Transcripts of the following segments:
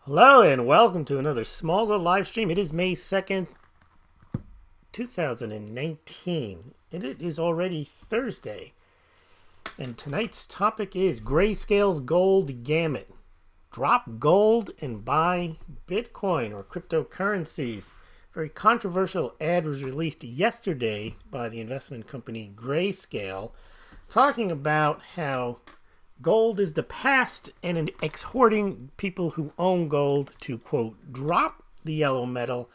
Hello and welcome to another Smaulgld live stream. It is May 2nd, 2019, and it is already Thursday. And tonight's topic is Grayscale's gold Gambit. Drop gold and buy Bitcoin or cryptocurrencies. Very controversial ad was released yesterday by the investment company Grayscale, talking about how gold is the past and exhorting people who own gold to, quote, drop the yellow metal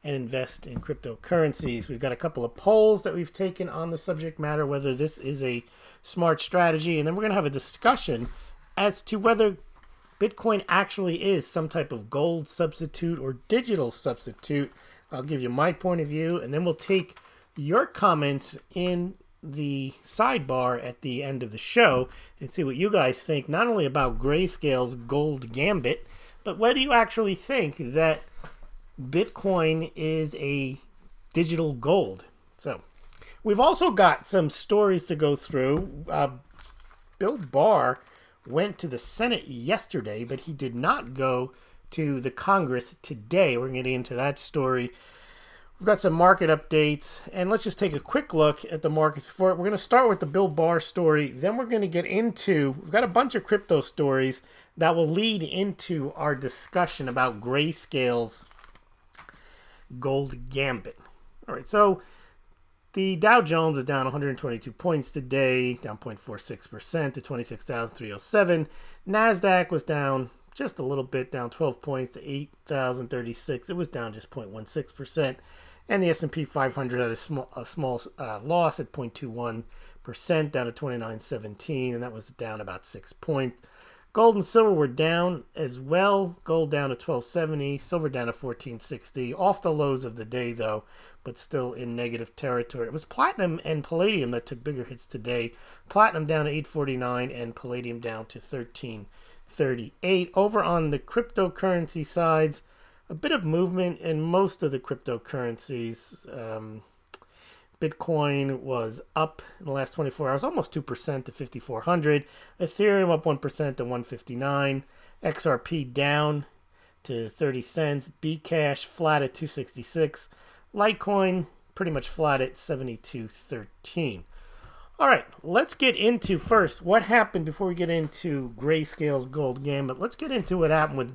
and invest in cryptocurrencies. We've got a couple of polls that we've taken on the subject matter, whether this is a smart strategy, and then we're going to have a discussion as to whether Bitcoin actually is some type of gold substitute or digital substitute. I'll give you my point of view, and then we'll take your comments in the sidebar at the end of the show and see what you guys think, not only about Grayscale's gold Gambit, but whether you actually think that Bitcoin is a digital gold. So we've also got some stories to go through. Bill Barr went to the Senate yesterday, but he did not go to the Congress today. We're going to get into that story. We've got some market updates, and let's just take a quick look at the markets before. We're going to start with the Bill Barr story. Then we're going to get into, we've got a bunch of crypto stories that will lead into our discussion about Grayscale's gold Gambit. All right, so the Dow Jones is down 122 points today, down 0.46% to 26,307. NASDAQ was down just a little bit, down 12 points to 8,036. It was down just 0.16%. And the S&P 500 had a small loss at 0.21%, down to 2917, and that was down about 6 points. Gold and silver were down as well. Gold down to 1270, silver down to 1460. Off the lows of the day, though, but still in negative territory. It was platinum and palladium that took bigger hits today. Platinum down to 849 and palladium down to 1338. Over on the cryptocurrency sides, a bit of movement in most of the cryptocurrencies. Bitcoin was up in the last 24 hours, almost 2% to 5,400. Ethereum up 1% to 159. XRP down to 30 cents. Bcash flat at 266. Litecoin pretty much flat at 72.13. All right, let's get into first what happened before we get into Grayscale's gold Gambit. Let's get into what happened with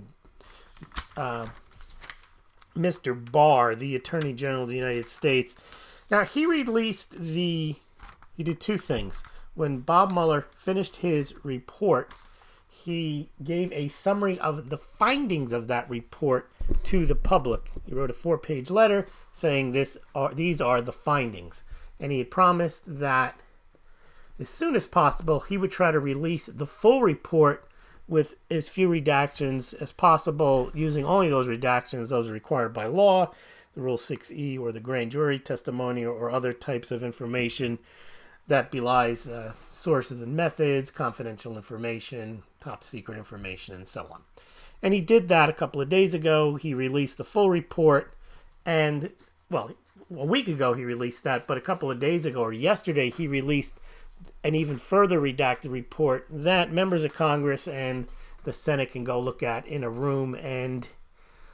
Mr. Barr, the Attorney General of the United States. Now, he did two things. When Bob Mueller finished his report, he gave a summary of the findings of that report to the public. He wrote a 4-page letter saying these are the findings. And he had promised that as soon as possible, he would try to release the full report with as few redactions as possible, using only those redactions those are required by law, the Rule 6E or the grand jury testimony or other types of information that belies sources and methods, confidential information, top secret information, and so on. And he did that a couple of days ago. He released the full report, and, well, a week ago he released that, but a couple of days ago or yesterday he released an even further redacted report that members of Congress and the Senate can go look at in a room. And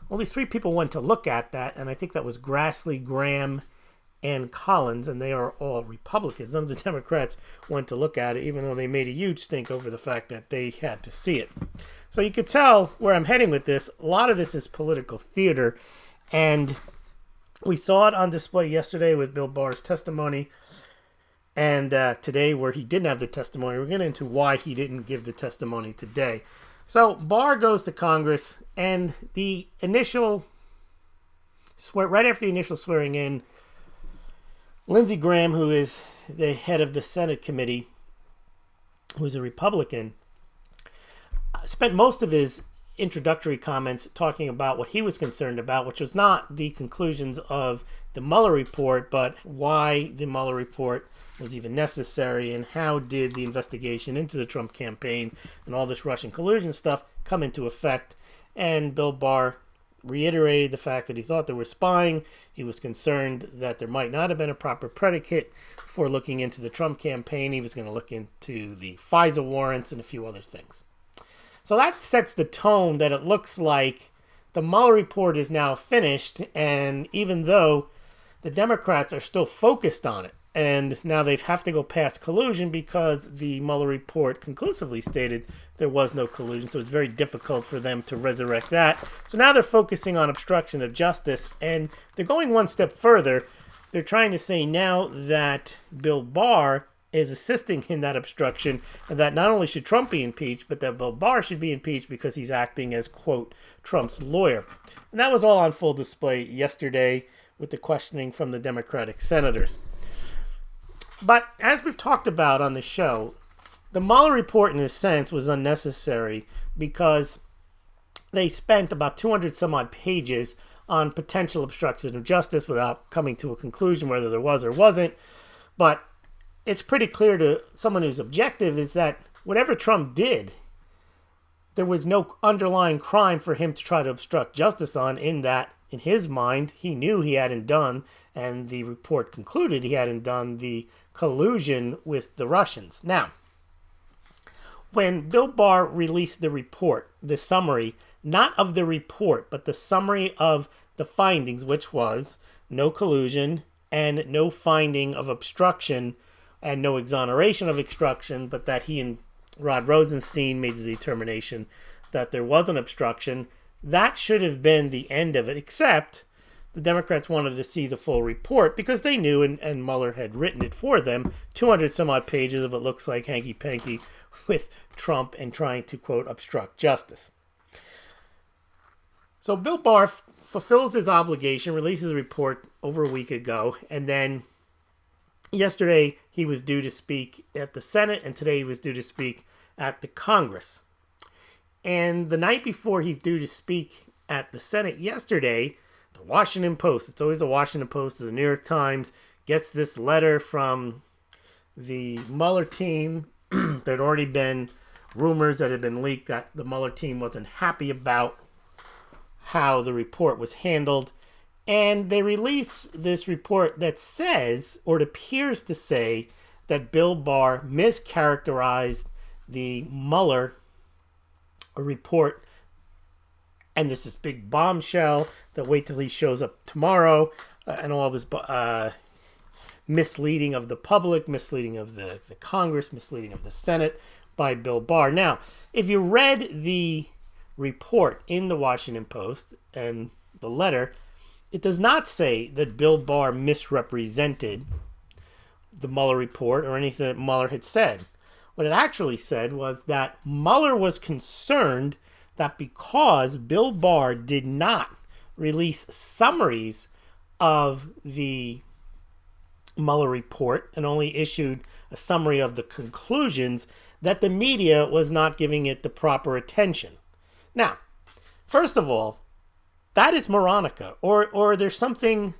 only 3 people went to look at that, and I think that was Grassley, Graham, and Collins, and they are all Republicans. None of the Democrats went to look at it, even though they made a huge stink over the fact that they had to see it. So you could tell where I'm heading with this. A lot of this is political theater, and we saw it on display yesterday with Bill Barr's testimony. And today, where he didn't have the testimony, we're getting into why he didn't give the testimony today. So Barr goes to Congress, and right after the initial swearing in, Lindsey Graham, who is the head of the Senate committee, who is a Republican, spent most of his introductory comments talking about what he was concerned about, which was not the conclusions of the Mueller report, but why the Mueller report was even necessary, and how did the investigation into the Trump campaign and all this Russian collusion stuff come into effect. And Bill Barr reiterated the fact that he thought there was spying. He was concerned that there might not have been a proper predicate for looking into the Trump campaign. He was going to look into the FISA warrants and a few other things. So that sets the tone that it looks like the Mueller report is now finished, and even though the Democrats are still focused on it, and now they have to go past collusion because the Mueller report conclusively stated there was no collusion, so it's very difficult for them to resurrect that. So now they're focusing on obstruction of justice, and they're going one step further. They're trying to say now that Bill Barr is assisting in that obstruction, and that not only should Trump be impeached, but that Bill Barr should be impeached because he's acting as, quote, Trump's lawyer. And that was all on full display yesterday with the questioning from the Democratic senators. But as we've talked about on the show, the Mueller report in a sense was unnecessary because they spent about 200 some odd pages on potential obstruction of justice without coming to a conclusion whether there was or wasn't. But it's pretty clear to someone who's objective is that whatever Trump did, there was no underlying crime for him to try to obstruct justice on, in that, in his mind, he knew he hadn't done, and the report concluded he hadn't done, the collusion with the Russians. Now, when Bill Barr released the report, the summary, not of the report, but the summary of the findings, which was no collusion and no finding of obstruction and no exoneration of obstruction, but that he and Rod Rosenstein made the determination that there was an obstruction, that should have been the end of it, except the Democrats wanted to see the full report because they knew, and Mueller had written it for them, 200 some odd pages of what looks like hanky-panky with Trump and trying to, quote, obstruct justice. So Bill Barr fulfills his obligation, releases a report over a week ago, and then yesterday he was due to speak at the Senate, and today he was due to speak at the Congress. And the night before he's due to speak at the Senate yesterday, the Washington Post, it's always the Washington Post or the New York Times, gets this letter from the Mueller team. There had already been rumors that had been leaked that the Mueller team wasn't happy about how the report was handled. And they release this report that says, or it appears to say, that Bill Barr mischaracterized the Mueller report. And this big bombshell that wait till he shows up tomorrow, and all this misleading of the public, misleading of the Congress, misleading of the Senate by Bill Barr. Now, if you read the report in the Washington Post and the letter, it does not say that Bill Barr misrepresented the Mueller report or anything that Mueller had said. What it actually said was that Mueller was concerned that because Bill Barr did not release summaries of the Mueller report and only issued a summary of the conclusions, that the media was not giving it the proper attention. Now, first of all, that is Moronica, or there's something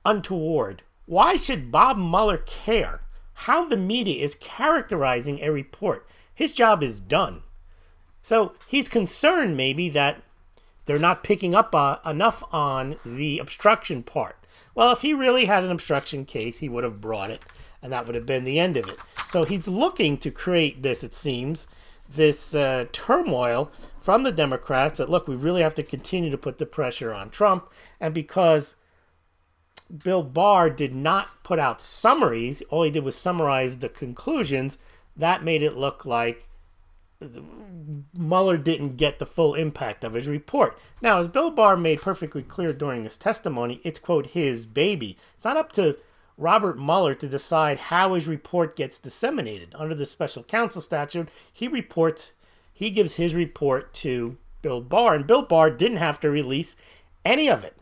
untoward. Why should Bob Mueller care how the media is characterizing a report? His job is done. So he's concerned maybe that they're not picking up enough on the obstruction part. Well, if he really had an obstruction case, he would have brought it, and that would have been the end of it. So he's looking to create this, it seems, this turmoil from the Democrats that, look, we really have to continue to put the pressure on Trump. And because Bill Barr did not put out summaries, all he did was summarize the conclusions, that made it look like Mueller didn't get the full impact of his report. Now, as Bill Barr made perfectly clear during his testimony, it's, quote, his baby. It's not up to Robert Mueller to decide how his report gets disseminated. Under the special counsel statute, he gives his report to Bill Barr, and Bill Barr didn't have to release any of it.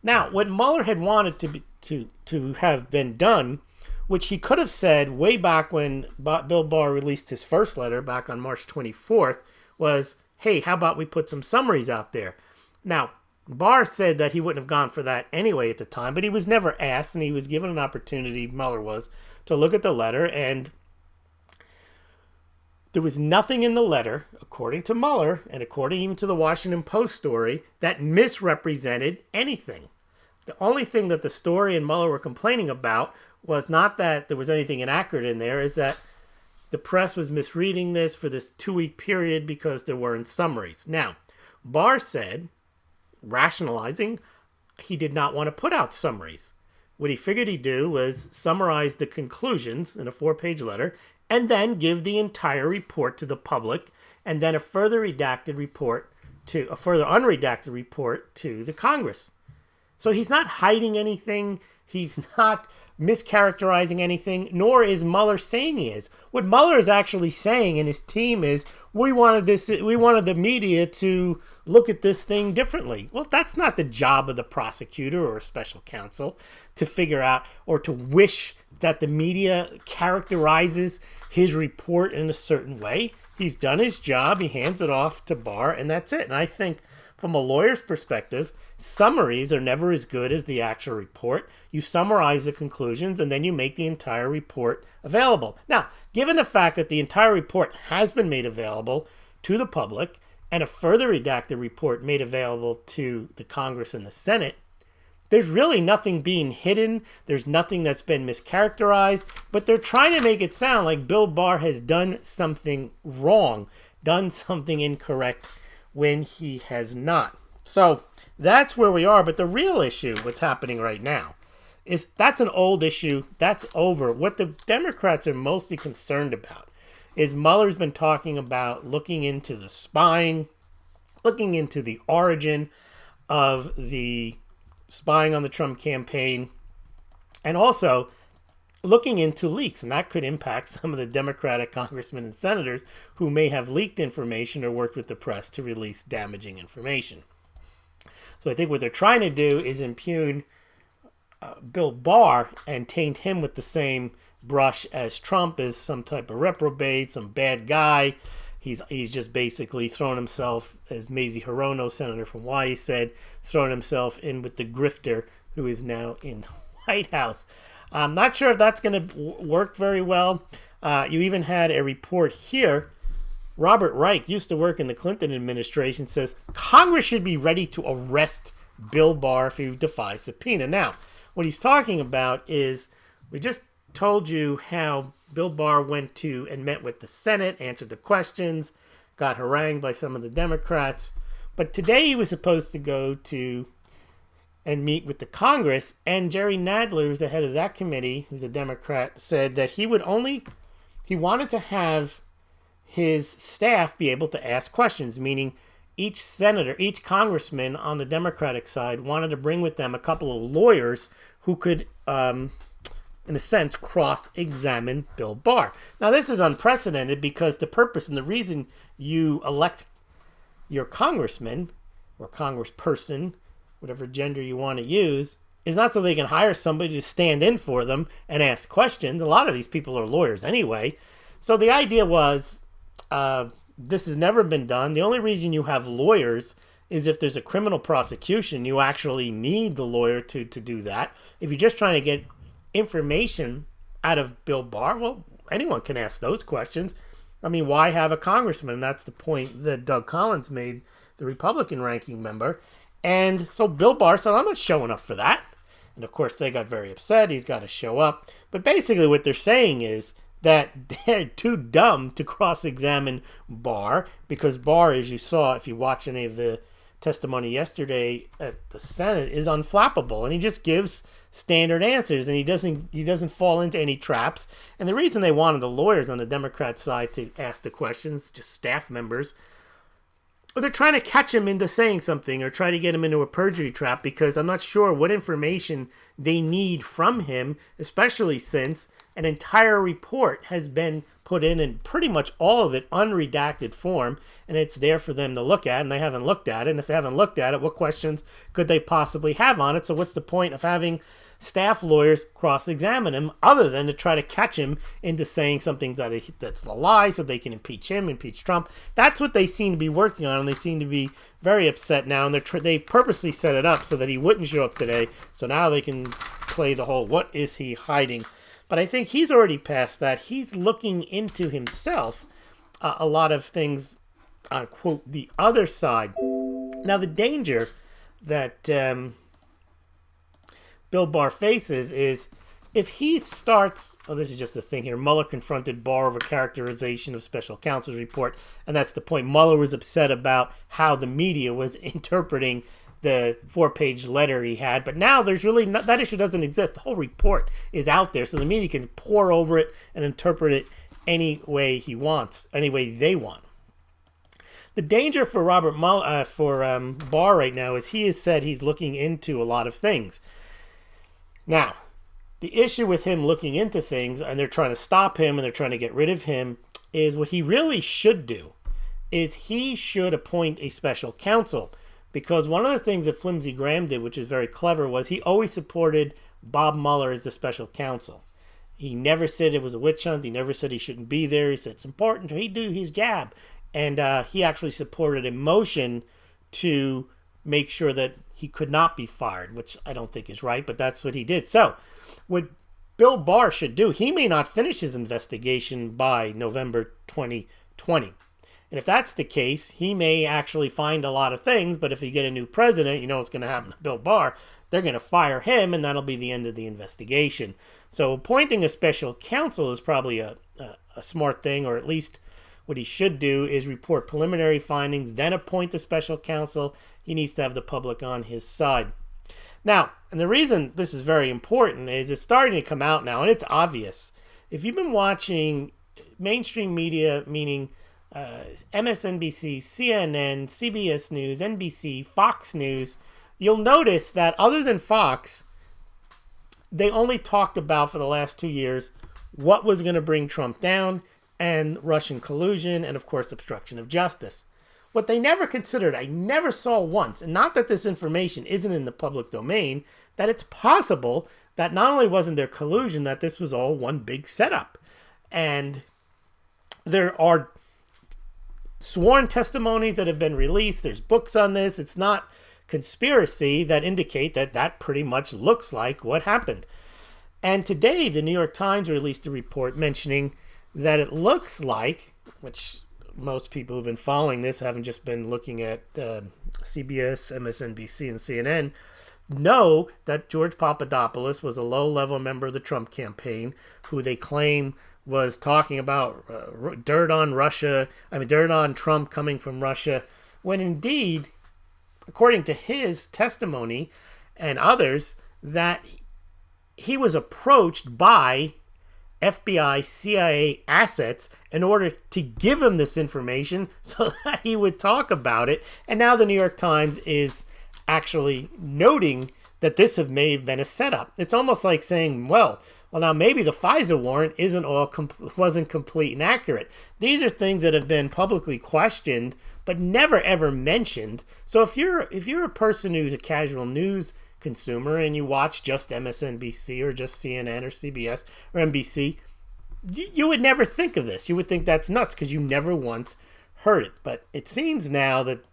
Now, what Mueller had wanted to have been done, which he could have said way back when Bill Barr released his first letter back on March 24th, was, hey, how about we put some summaries out there? Now, Barr said that he wouldn't have gone for that anyway at the time, but he was never asked, and he was given an opportunity, Mueller was, to look at the letter, and there was nothing in the letter, according to Mueller, and according even to the Washington Post story, that misrepresented anything. The only thing that the story and Mueller were complaining about was not that there was anything inaccurate in there, is that the press was misreading this for this 2-week period because there weren't summaries. Now, Barr said rationalizing he did not want to put out summaries. What he figured he'd do was summarize the conclusions in a 4-page letter and then give the entire report to the public, and then a further unredacted report to the Congress. So he's not hiding anything. He's not mischaracterizing anything, nor is Mueller saying he is. What Mueller is actually saying, and his team, is we wanted the media to look at this thing differently. Well, that's not the job of the prosecutor or a special counsel to figure out or to wish that the media characterizes his report in a certain way. He's done his job. He hands it off to Barr, and that's it. And I think from a lawyer's perspective, summaries are never as good as the actual report. You summarize the conclusions, and then you make the entire report available. Now, given the fact that the entire report has been made available to the public, and a further redacted report made available to the Congress and the Senate, there's really nothing being hidden. There's nothing that's been mischaracterized, but they're trying to make it sound like Bill Barr has done something wrong, done something incorrect, when he has not. So that's where we are. But the real issue, what's happening right now, is that's an old issue. That's over. What the Democrats are mostly concerned about is Mueller's been talking about looking into the spying, looking into the origin of the spying on the Trump campaign, and also looking into leaks, and that could impact some of the Democratic congressmen and senators who may have leaked information or worked with the press to release damaging information. So I think what they're trying to do is impugn Bill Barr and taint him with the same brush as Trump, as some type of reprobate, some bad guy. He's just basically thrown himself, as Mazie Hirono, senator from Hawaii, said, thrown himself in with the grifter who is now in the White House. I'm not sure if that's going to work very well. You even had a report here. Robert Wright used to work in the Clinton administration, says Congress should be ready to arrest Bill Barr if he defies subpoena. Now, what he's talking about is, we just told you how Bill Barr went to and met with the Senate, answered the questions, got harangued by some of the Democrats. But today he was supposed to go to and meet with the Congress, and Jerry Nadler, who's the head of that committee, who's a Democrat, said that he wanted to have his staff be able to ask questions, meaning each senator, each congressman on the Democratic side wanted to bring with them a couple of lawyers who could, in a sense, cross-examine Bill Barr. Now, this is unprecedented because the purpose and the reason you elect your congressman or congressperson, whatever gender you want to use, is not so they can hire somebody to stand in for them and ask questions. A lot of these people are lawyers anyway. So the idea was, this has never been done. The only reason you have lawyers is if there's a criminal prosecution, you actually need the lawyer to do that. If you're just trying to get information out of Bill Barr, well, anyone can ask those questions. I mean, why have a congressman? That's the point that Doug Collins made, the Republican ranking member. And so Bill Barr said, I'm not showing up for that. And of course, they got very upset. He's got to show up. But basically what they're saying is that they're too dumb to cross-examine Barr, because Barr, as you saw, if you watch any of the testimony yesterday at the Senate, is unflappable. And he just gives standard answers, and he doesn't fall into any traps. And the reason they wanted the lawyers on the Democrat side to ask the questions, just staff members, well, they're trying to catch him into saying something or try to get him into a perjury trap, because I'm not sure what information they need from him, especially since an entire report has been put in, and pretty much all of it unredacted form, and it's there for them to look at, and they haven't looked at it. And if they haven't looked at it, what questions could they possibly have on it? So what's the point of having staff lawyers cross-examine him other than to try to catch him into saying something that's a lie so they can impeach him, impeach Trump? That's what they seem to be working on, and they seem to be very upset now, and they purposely set it up so that he wouldn't show up today, so now they can play the whole what is he hiding. But I think he's already past that. He's looking into himself a lot of things on, quote, the other side. Now, the danger that Bill Barr faces is if he starts, this is just the thing here, Mueller confronted Barr over characterization of special counsel's report, and that's the point. Mueller was upset about how the media was interpreting the 4-page letter he had. But now there's really not, that issue doesn't exist. The whole report is out there, so the media can pour over it and interpret it any way he wants, any way they want. The danger for Barr right now is he has said he's looking into a lot of things. Now, the issue with him looking into things, and they're trying to stop him and they're trying to get rid of him, is what he really should do is he should appoint a special counsel. Because one of the things that Flimsy Graham did, which is very clever, was he always supported Bob Mueller as the special counsel. He never said it was a witch hunt. He never said he shouldn't be there. He said it's important he do his job. And he actually supported a motion to make sure that he could not be fired, which I don't think is right, but that's what he did. So what Bill Barr should do, he may not finish his investigation by November 2020. And if that's the case, he may actually find a lot of things, but if you get a new president, you know what's going to happen to Bill Barr. They're going to fire him, and that'll be the end of the investigation. So appointing a special counsel is probably a smart thing, or at least what he should do is report preliminary findings, then appoint a special counsel. He needs to have the public on his side. Now, and the reason this is very important is it's starting to come out now, and it's obvious. If you've been watching mainstream media, meaning MSNBC, CNN, CBS News, NBC, Fox News, you'll notice that other than Fox, they only talked about for the last 2 years what was going to bring Trump down and Russian collusion and, of course, obstruction of justice. What they never considered, I never saw once, and not that this information isn't in the public domain, that it's possible that not only wasn't there collusion, that this was all one big setup. And there are sworn testimonies that have been released. There's books on this. It's not conspiracy that indicate that that pretty much looks like what happened. And today, the New York Times released a report mentioning that it looks like, which most people who've been following this haven't just been looking at CBS, MSNBC, and CNN, know that George Papadopoulos was a low-level member of the Trump campaign who they claim was talking about dirt on Trump coming from Russia, when indeed, according to his testimony and others, that he was approached by FBI, CIA assets in order to give him this information so that he would talk about it. And now the New York Times is actually noting that this may have been a setup. It's almost like saying, well, now maybe the FISA warrant wasn't complete and accurate. These are things that have been publicly questioned but never ever mentioned. So if you're a person who's a casual news consumer and you watch just MSNBC or just CNN or CBS or NBC, you would never think of this. You would think that's nuts because you never once heard it. But it seems now that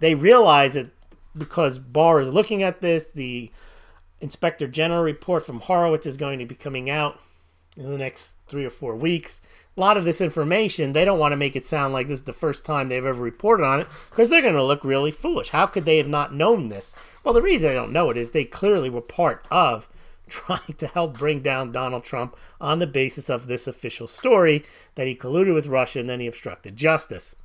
they realize that because Barr is looking at this, the Inspector General report from Horowitz is going to be coming out in the next 3 or 4 weeks. A lot of this information, they don't want to make it sound like this is the first time they've ever reported on it because they're going to look really foolish. How could they have not known this? Well, the reason they don't know it is they clearly were part of trying to help bring down Donald Trump on the basis of this official story that he colluded with Russia and then he obstructed justice.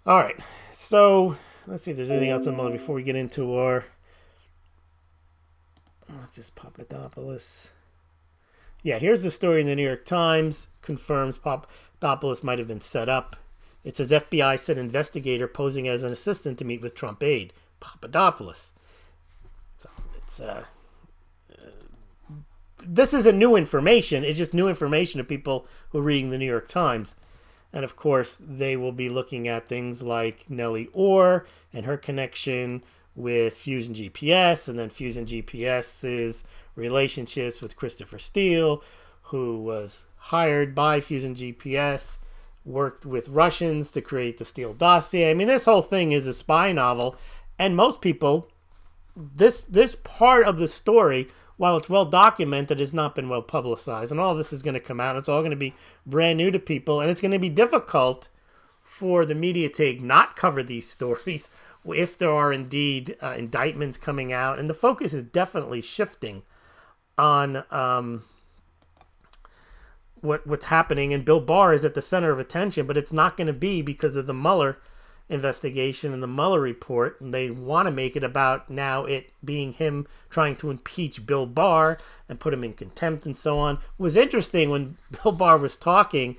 All right, so let's see if there's anything else on Mueller before we get into our... What's this, Papadopoulos? Yeah, here's the story in the New York Times. Confirms Papadopoulos might have been set up. It says FBI sent investigator posing as an assistant to meet with Trump aide, Papadopoulos. So it's this isn't new information. It's just new information to people who are reading the New York Times. And of course, they will be looking at things like Nellie Orr and her connection with Fusion GPS, and then Fusion GPS's relationships with Christopher Steele, who was hired by Fusion GPS, worked with Russians to create the Steele dossier. I mean, this whole thing is a spy novel, and most people, this part of the story, while it's well documented, has not been well publicized, and all this is going to come out. It's all going to be brand new to people, and it's going to be difficult for the media to not cover these stories if there are indeed indictments coming out. And the focus is definitely shifting on what's happening. And Bill Barr is at the center of attention, but it's not going to be because of the Mueller investigation and the Mueller report, and they want to make it about now it being him trying to impeach Bill Barr and put him in contempt and so on. It was interesting when Bill Barr was talking.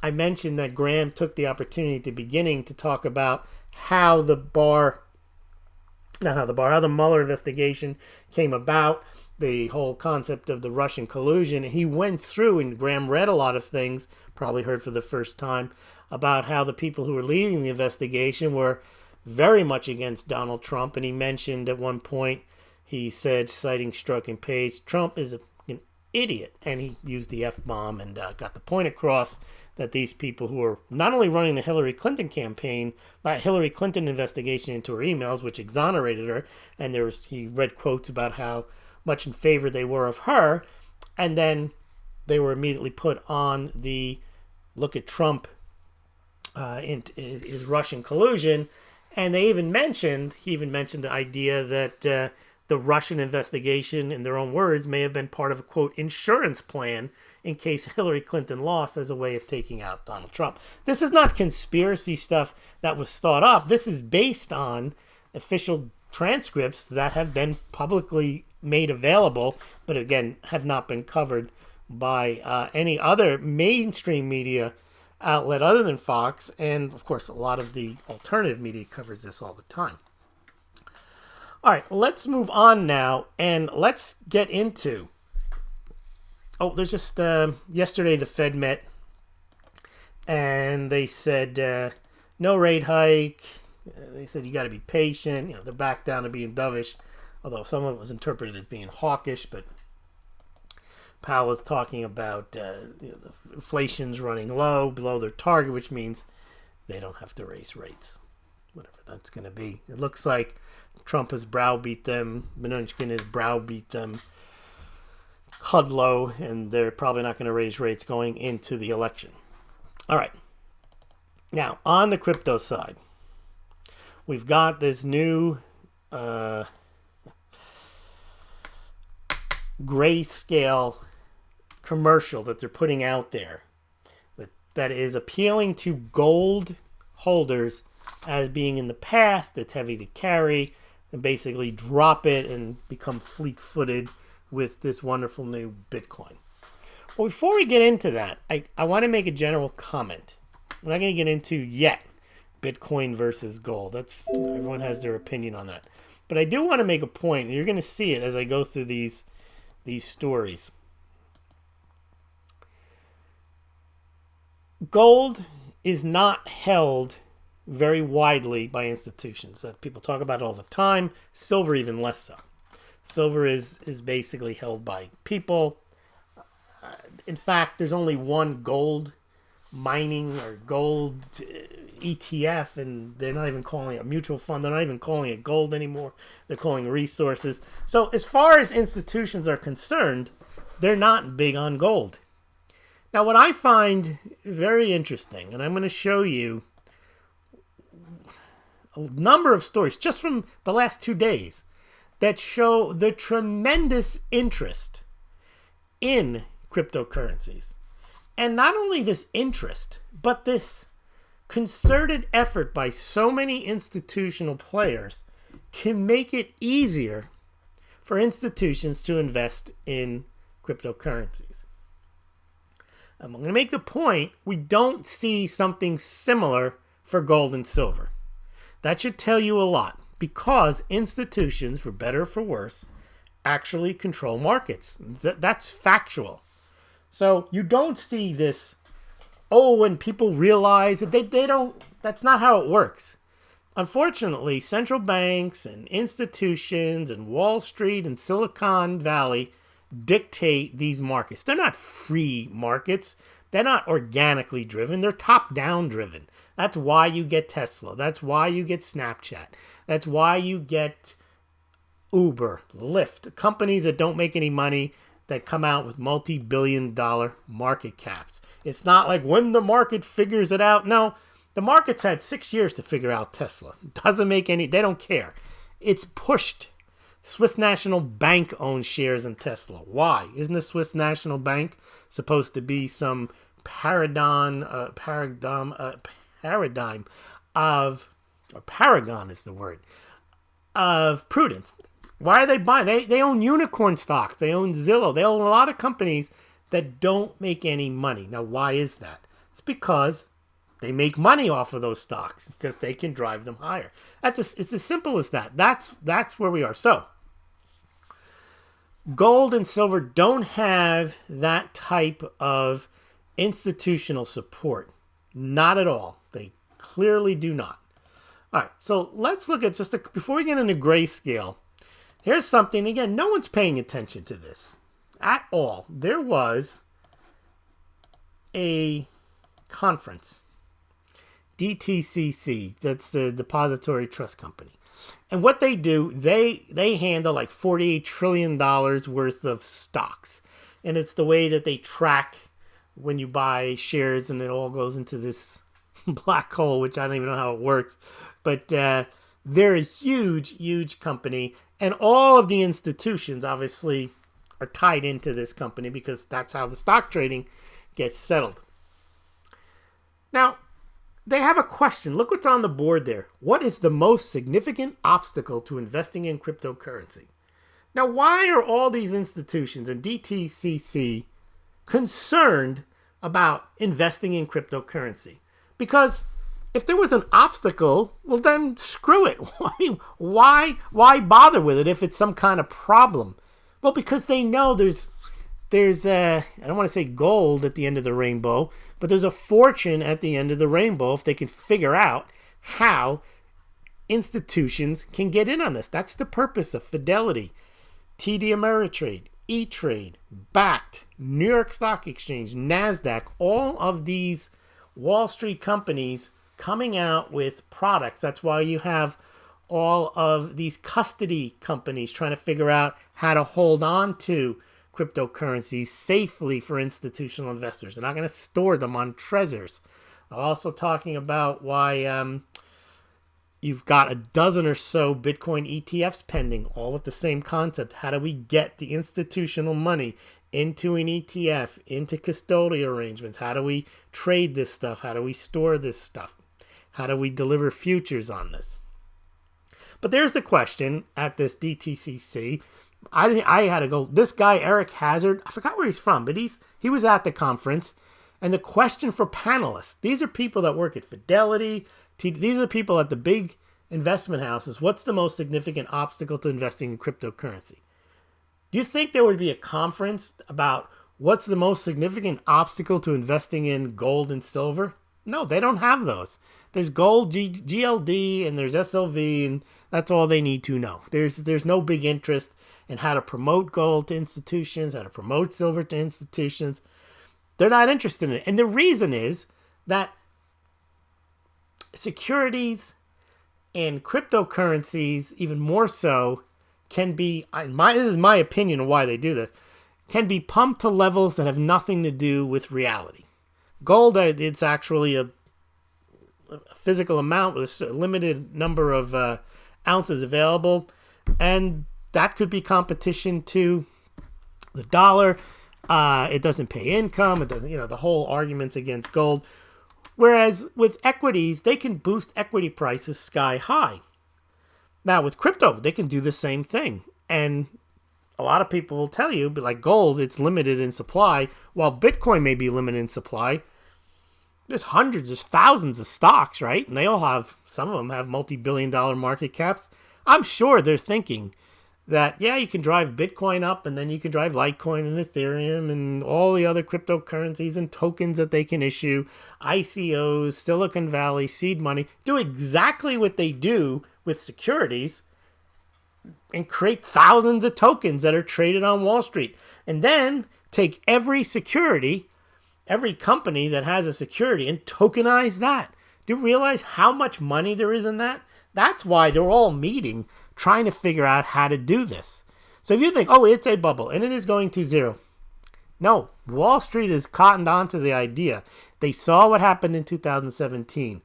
I mentioned that Graham took the opportunity at the beginning to talk about how the Mueller investigation came about, the whole concept of the Russian collusion. He went through, and Graham read a lot of things, probably heard for the first time, about how the people who were leading the investigation were very much against Donald Trump. And he mentioned at one point, he said, citing Strzok and Page, Trump is an idiot. And he used the F-bomb and got the point across that these people who were not only running the Hillary Clinton campaign, but Hillary Clinton investigation into her emails, which exonerated her, and he read quotes about how much in favor they were of her, and then they were immediately put on the look at Trump is Russian collusion, and he even mentioned the idea that the Russian investigation, in their own words, may have been part of a, quote, insurance plan in case Hillary Clinton lost as a way of taking out Donald Trump. This is not conspiracy stuff that was thought up. This is based on official transcripts that have been publicly made available, but again, have not been covered by any other mainstream media outlet other than Fox. And of course, a lot of the alternative media covers this all the time. All right, let's move on now, and let's get into... Oh, there's just... yesterday the Fed met, and they said no rate hike. They said you got to be patient. They're back down to being dovish, although some of it was interpreted as being hawkish, but Powell was talking about the inflation's running low, below their target, which means they don't have to raise rates, whatever that's going to be. It looks like Trump has browbeat them, Mnuchin has browbeat them, Kudlow, and they're probably not going to raise rates going into the election. All right. Now, on the crypto side, we've got this new Grayscale commercial that they're putting out there that is appealing to gold holders as being in the past. It's heavy to carry, and basically drop it and become fleet-footed with this wonderful new Bitcoin. Well, before we get into that, I want to make a general comment. We're not going to get into yet Bitcoin versus gold. Everyone has their opinion on that. But I do want to make a point, and you're going to see it as I go through these stories. Gold is not held very widely by institutions. People talk about it all the time. Silver even less so. Silver is basically held by people. In fact, there's only one gold mining or gold ETF, and they're not even calling it a mutual fund. They're not even calling it gold anymore. They're calling it resources. So as far as institutions are concerned, they're not big on gold. Now, what I find very interesting, and I'm going to show you a number of stories just from the last 2 days that show the tremendous interest in cryptocurrencies. And not only this interest, but this concerted effort by so many institutional players to make it easier for institutions to invest in cryptocurrencies. I'm going to make the point, we don't see something similar for gold and silver. That should tell you a lot, because institutions, for better or for worse, actually control markets. That's factual. So you don't see this, when people realize that they don't, that's not how it works. Unfortunately, central banks and institutions and Wall Street and Silicon Valley dictate these markets. They're not free markets. They're not organically driven. They're top-down driven. That's why you get Tesla. That's why you get Snapchat. That's why you get Uber, Lyft, companies that don't make any money that come out with multi-billion-dollar market caps. It's not like when the market figures it out. No, the market's had 6 years to figure out Tesla. Doesn't make any, they don't care. It's pushed. Swiss National Bank owns shares in Tesla. Why? Isn't the Swiss National Bank supposed to be some paradigm or paragon is the word, of prudence. Why are they buying? They own unicorn stocks. They own Zillow. They own a lot of companies that don't make any money. Now, why is that? It's because they make money off of those stocks because they can drive them higher. It's as simple as that. That's where we are. So, gold and silver don't have that type of institutional support. Not at all. They clearly do not. All right, so let's look at before we get into Grayscale, here's something, again, no one's paying attention to this at all. There was a conference, DTCC, that's the Depository Trust Company. And what they do, they handle like $48 trillion worth of stocks. And it's the way that they track when you buy shares, and it all goes into this black hole, which I don't even know how it works. But they're a huge, huge company. And all of the institutions, obviously, are tied into this company because that's how the stock trading gets settled. Now, they have a question. Look what's on the board there. What is the most significant obstacle to investing in cryptocurrency? Now, why are all these institutions and DTCC concerned about investing in cryptocurrency? Because if there was an obstacle, well, then screw it. Why bother with it if it's some kind of problem? Well, because they know there's I don't want to say gold at the end of the rainbow, but there's a fortune at the end of the rainbow if they can figure out how institutions can get in on this. That's the purpose of Fidelity, TD Ameritrade, E-Trade, BACT, New York Stock Exchange, NASDAQ, all of these Wall Street companies coming out with products. That's why you have all of these custody companies trying to figure out how to hold on to cryptocurrencies safely for institutional investors. They're not going to store them on treasures. I'm also talking about why you've got a dozen or so Bitcoin ETFs pending, all with the same concept. How do we get the institutional money into an ETF, into custodial arrangements? How do we trade this stuff? How do we store this stuff? How do we deliver futures on this? But there's the question at this DTCC. I had to go. This guy, Eric Hazard, I forgot where he's from, but he was at the conference. And the question for panelists, these are people that work at Fidelity. These are people at the big investment houses. What's the most significant obstacle to investing in cryptocurrency? Do you think there would be a conference about what's the most significant obstacle to investing in gold and silver? No, they don't have those. There's gold, GLD, and there's SLV, and that's all they need to know. There's no big interest in how to promote gold to institutions, how to promote silver to institutions. They're not interested in it. And the reason is that securities and cryptocurrencies, even more so, can be, this is my opinion of why they do this, can be pumped to levels that have nothing to do with reality. Gold, it's actually a physical amount with a limited number of ounces available, and that could be competition to the dollar. It doesn't pay income. It doesn't, the whole arguments against gold. Whereas with equities, they can boost equity prices sky high. Now with crypto, they can do the same thing. And a lot of people will tell you, but like gold, it's limited in supply, while Bitcoin may be limited in supply. There's hundreds, there's thousands of stocks, right? And they all have, some of them have multi-billion-dollar market caps. I'm sure they're thinking that, yeah, you can drive Bitcoin up, and then you can drive Litecoin and Ethereum and all the other cryptocurrencies and tokens that they can issue, ICOs, Silicon Valley, seed money, do exactly what they do with securities and create thousands of tokens that are traded on Wall Street. And then take every security, every company that has a security, and tokenize that. Do you realize how much money there is in that? That's why they're all meeting, trying to figure out how to do this. So if you think, oh, it's a bubble, and it is going to zero. No, Wall Street is cottoned on to the idea. They saw what happened in 2017,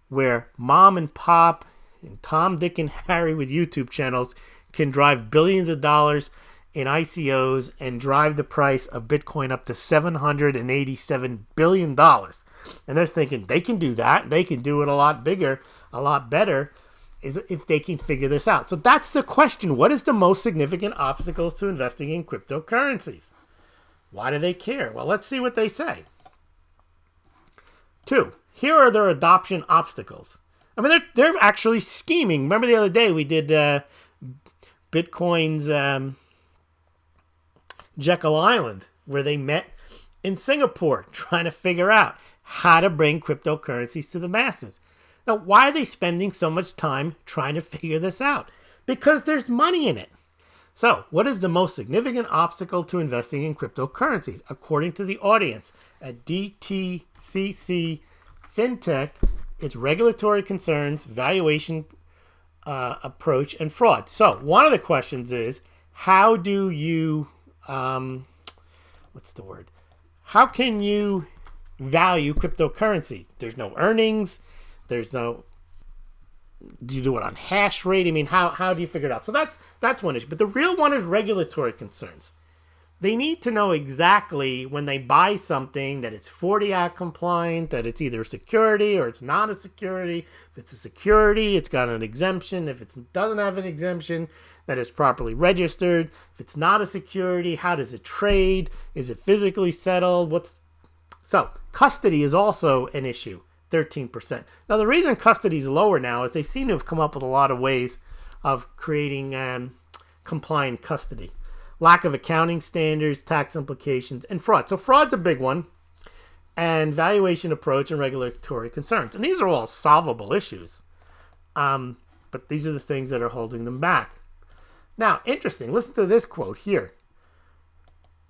where mom and pop and Tom, Dick, and Harry with YouTube channels can drive billions of dollars in ICOs and drive the price of Bitcoin up to $787 billion. And they're thinking they can do that. They can do it a lot bigger, a lot better, is if they can figure this out. So that's the question. What is the most significant obstacles to investing in cryptocurrencies? Why do they care? Well, let's see what they say. 2, here are their adoption obstacles. I mean, they're actually scheming. Remember the other day we did Bitcoin's Jekyll Island, where they met in Singapore trying to figure out how to bring cryptocurrencies to the masses. Now, why are they spending so much time trying to figure this out? Because there's money in it. So, what is the most significant obstacle to investing in cryptocurrencies? According to the audience at DTCC FinTech, it's regulatory concerns, valuation approach, and fraud. So, one of the questions is, how do you, how can you value cryptocurrency? There's no earnings. There's no, do you do it on hash rate? I mean, how do you figure it out? So that's one issue. But the real one is regulatory concerns. They need to know exactly when they buy something that it's 40 Act compliant, that it's either a security or it's not a security. If it's a security, it's got an exemption. If it doesn't have an exemption, that it's properly registered. If it's not a security, how does it trade? Is it physically settled? So custody is also an issue, 13%. Now, the reason custody is lower now is they seem to have come up with a lot of ways of creating compliant custody. Lack of accounting standards, tax implications, and fraud. So fraud's a big one, and valuation approach and regulatory concerns. And these are all solvable issues, but these are the things that are holding them back. Now, interesting. Listen to this quote here.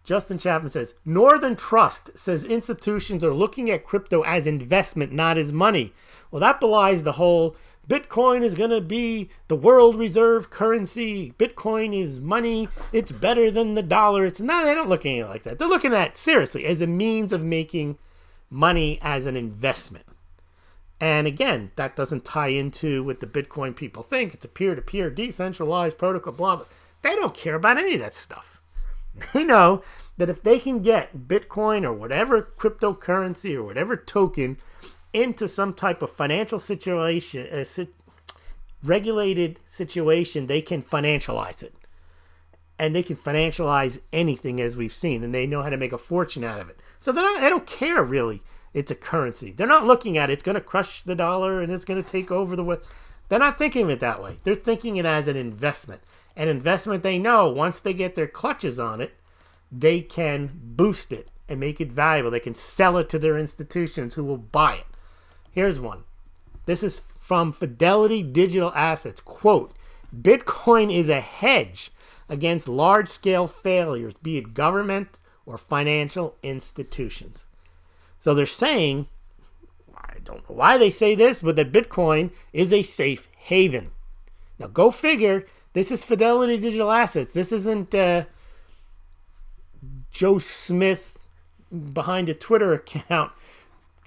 Justin Chapman says, Northern Trust says institutions are looking at crypto as investment, not as money. Well, that belies the whole Bitcoin is going to be the world reserve currency. Bitcoin is money. It's better than the dollar. It's not, they're not looking at it like that. They're looking at it seriously as a means of making money as an investment. And again, that doesn't tie into what the Bitcoin people think. It's a peer-to-peer decentralized protocol, blah, blah. They don't care about any of that stuff. They know that if they can get Bitcoin or whatever cryptocurrency or whatever token into some type of financial situation, regulated situation, they can financialize it. And they can financialize anything, as we've seen, and they know how to make a fortune out of it. So they don't care, really. It's a currency. They're not looking at it. It's going to crush the dollar and it's going to take over the world. They're not thinking of it that way. They're thinking it as an investment. An investment they know, once they get their clutches on it, they can boost it and make it valuable. They can sell it to their institutions who will buy it. Here's one. This is from Fidelity Digital Assets. Quote, Bitcoin is a hedge against large-scale failures, be it government or financial institutions. So they're saying, I don't know why they say this, but that Bitcoin is a safe haven. Now go figure, this is Fidelity Digital Assets. This isn't Joe Smith behind a Twitter account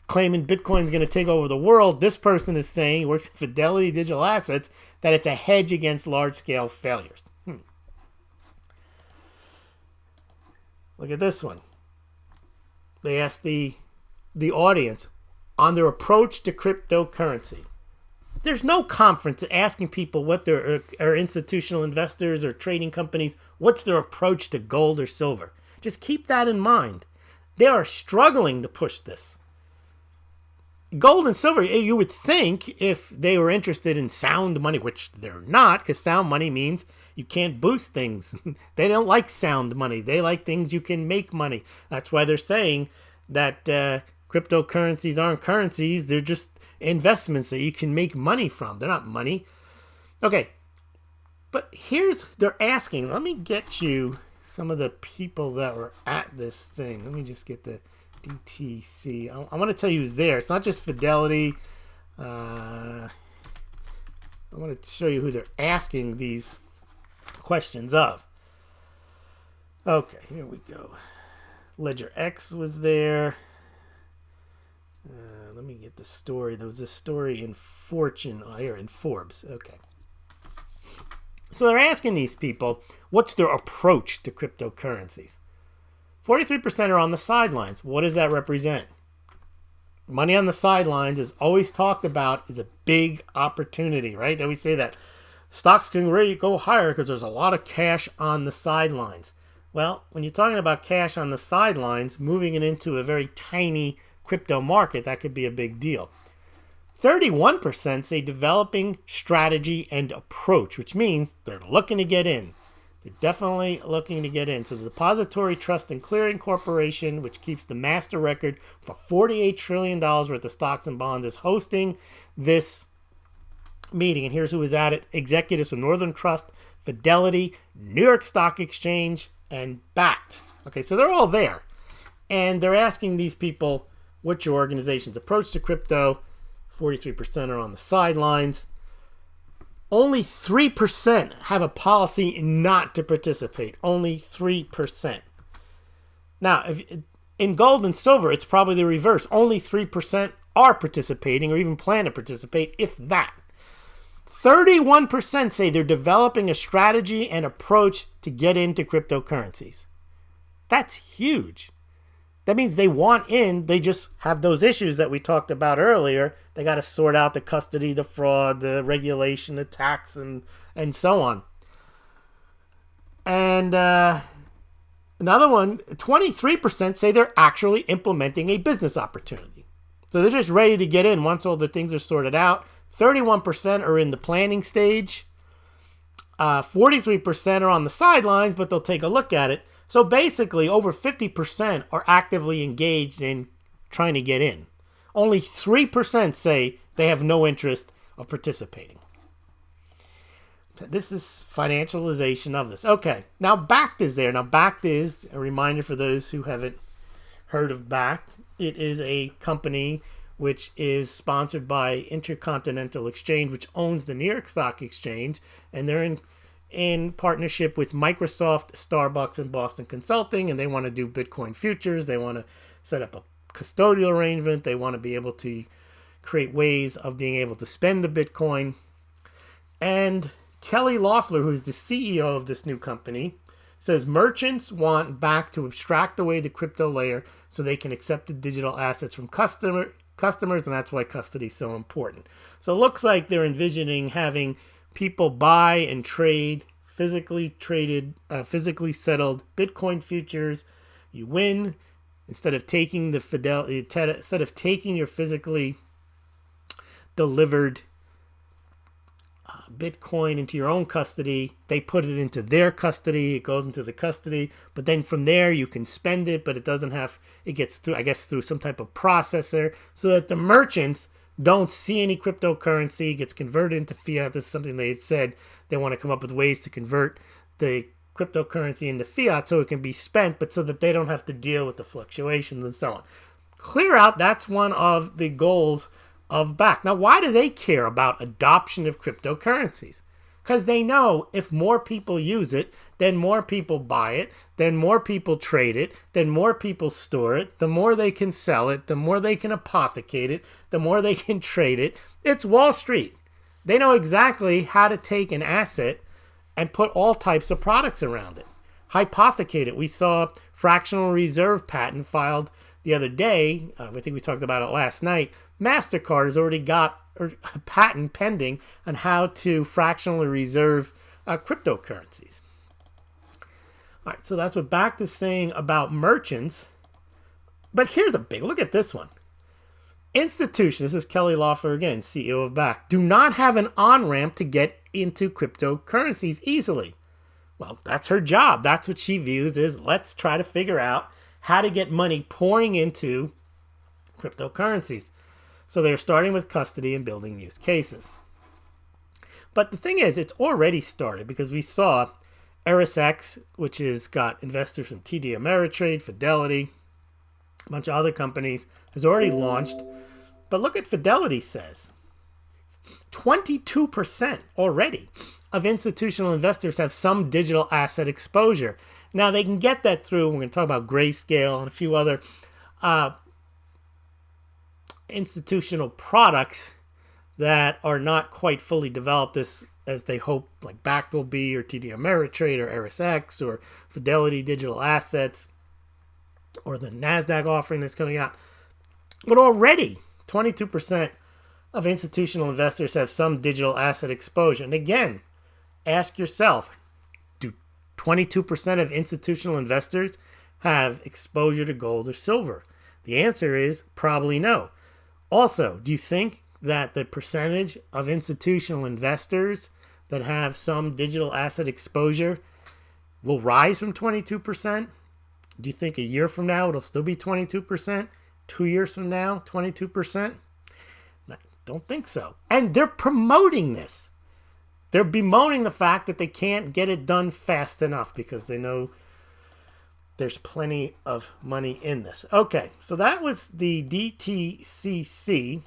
claiming Bitcoin's going to take over the world. This person is saying, he works at Fidelity Digital Assets, that it's a hedge against large-scale failures. Look at this one. They asked the audience on their approach to cryptocurrency. There's no conference asking people what their or institutional investors or trading companies, what's their approach to gold or silver. Just keep that in mind. They are struggling to push this. Gold and silver, you would think if they were interested in sound money, which they're not, because sound money means you can't boost things. They don't like sound money. They like things you can make money. That's why they're saying that cryptocurrencies aren't currencies. They're just investments that you can make money from. They're not money. Okay, but they're asking, let me get you some of the people that were at this thing. Let me just get the DTC. I want to tell you who's there. It's not just Fidelity. I want to show you who they're asking these questions of. Okay, here we go. Ledger X was there. Let me get the story. There was a story in Fortune here in Forbes. Okay. So they're asking these people, what's their approach to cryptocurrencies? 43% are on the sidelines. What does that represent? Money on the sidelines is always talked about as a big opportunity, right? That we say that stocks can really go higher because there's a lot of cash on the sidelines. Well, when you're talking about cash on the sidelines, moving it into a very tiny crypto market, that could be a big deal. 31% say developing strategy and approach, which means they're looking to get in. They're definitely looking to get in. So the Depository Trust and Clearing Corporation, which keeps the master record for $48 trillion worth of stocks and bonds, is hosting this meeting. And here's who is at it. Executives from Northern Trust, Fidelity, New York Stock Exchange, and Bakkt. Okay, so they're all there. And they're asking these people, what's your organization's approach to crypto? 43% are on the sidelines. Only 3% have a policy not to participate. Only 3%. Now, in gold and silver, it's probably the reverse. Only 3% are participating or even plan to participate, if that. 31% say they're developing a strategy and approach to get into cryptocurrencies. That's huge. That means they want in, they just have those issues that we talked about earlier. They got to sort out the custody, the fraud, the regulation, the tax, and so on. And another one, 23% say they're actually implementing a business opportunity. So they're just ready to get in once all the things are sorted out. 31% are in the planning stage. 43% are on the sidelines, but they'll take a look at it. So basically, over 50% are actively engaged in trying to get in. Only 3% say they have no interest of participating. This is financialization of this. Okay, now Bakkt is there. Now Bakkt is, a reminder for those who haven't heard of Bakkt, it is a company which is sponsored by Intercontinental Exchange, which owns the New York Stock Exchange, and they're in partnership with Microsoft, Starbucks, and Boston Consulting, and they want to do Bitcoin futures. They want to set up a custodial arrangement. They want to be able to create ways of being able to spend the Bitcoin. And Kelly Loeffler, who's the CEO of this new company, says merchants want Bakkt to abstract away the crypto layer so they can accept the digital assets from customers, and that's why custody is so important. So it looks like they're envisioning having people buy and trade physically settled Bitcoin futures. You win instead of taking your physically delivered Bitcoin into your own custody. They put it into their custody. It goes into the custody, but then from there you can spend it, but it gets through, I guess, through some type of processor so that the merchants don't see any cryptocurrency, gets converted into fiat. This is something they had said. They want to come up with ways to convert the cryptocurrency into fiat so it can be spent, but so that they don't have to deal with the fluctuations and so on. Clear out, that's one of the goals of Bakkt. Now, why do they care about adoption of cryptocurrencies? Because they know if more people use it, then more people buy it, then more people trade it, then more people store it, the more they can sell it, the more they can apothecate it, the more they can trade it. It's Wall Street. They know exactly how to take an asset and put all types of products around it. Hypothecate it. We saw fractional reserve patent filed the other day. I think we talked about it last night. MasterCard has already got a patent pending on how to fractionally reserve cryptocurrencies. All right, so that's what Bakkt is saying about merchants. But here's a big look at this one. Institutions, this is Kelly Loeffler again, CEO of Bakkt, do not have an on-ramp to get into cryptocurrencies easily. Well, that's her job. That's what she views as, let's try to figure out how to get money pouring into cryptocurrencies. So they're starting with custody and building use cases. But the thing is, it's already started because we saw ErisX, which has got investors from TD Ameritrade, Fidelity, a bunch of other companies, has already launched. But look at Fidelity says. 22% already of institutional investors have some digital asset exposure. Now, they can get that through, we're going to talk about Grayscale and a few other institutional products that are not quite fully developed. This as they hope, like Back will be, or TD Ameritrade, or ErisX, or Fidelity Digital Assets, or the NASDAQ offering that's coming out. But already, 22% of institutional investors have some digital asset exposure. And again, ask yourself, do 22% of institutional investors have exposure to gold or silver? The answer is probably no. Also, do you think that the percentage of institutional investors that have some digital asset exposure will rise from 22%? Do you think a year from now it'll still be 22%? 2 years from now, 22%? I don't think so. And they're promoting this. They're bemoaning the fact that they can't get it done fast enough because they know there's plenty of money in this. Okay, so that was the DTCC.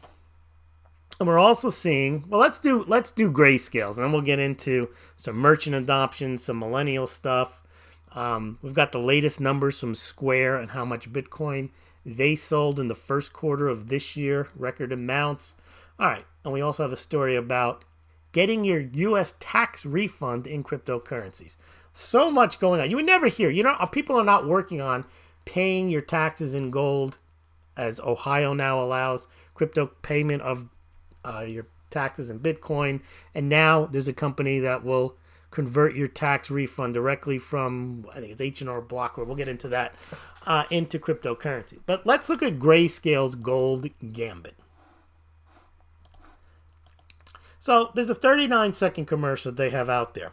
And we're also seeing, well, let's do Grayscales, and then we'll get into some merchant adoption, some millennial stuff. We've got the latest numbers from Square and how much Bitcoin they sold in the first quarter of this year, record amounts. All right, and we also have a story about getting your U.S. tax refund in cryptocurrencies. So much going on. You would never hear, people are not working on paying your taxes in gold, as Ohio now allows crypto payment of your taxes in Bitcoin. And now there's a company that will convert your tax refund directly from, I think it's H&R Block, we'll get into that, into cryptocurrency. But let's look at Grayscale's gold Gambit. So there's a 39-second commercial they have out there.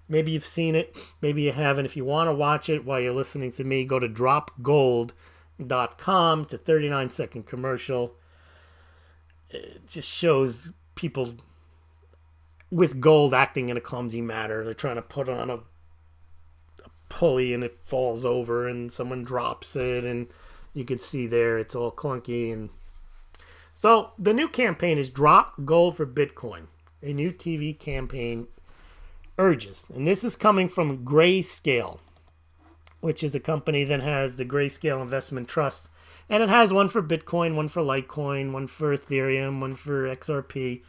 Maybe you've seen it, maybe you haven't. If you want to watch it while you're listening to me, go to dropgold.com. It's a 39-second commercial. It just shows people with gold acting in a clumsy manner. They're trying to put on a pulley and it falls over and someone drops it, and you can see there it's all clunky. And so the new campaign is Drop Gold for Bitcoin. A new TV campaign urges, and this is coming from Grayscale, which is a company that has the Grayscale Investment Trust, and it has one for Bitcoin, one for Litecoin, one for Ethereum, one for XRP,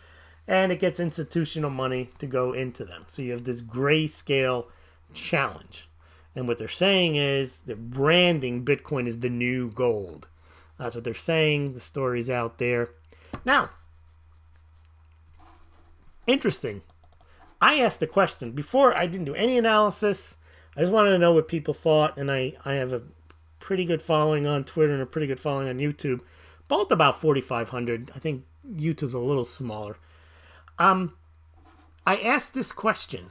and it gets institutional money to go into them. So you have this Grayscale challenge, and what they're saying is that branding Bitcoin is the new gold. That's what they're saying. The story's out there. Now, interesting. I asked the question before. I didn't do any analysis. I just wanted to know what people thought, and I have a pretty good following on Twitter and a pretty good following on YouTube, both about 4,500. I think YouTube's a little smaller. I asked this question: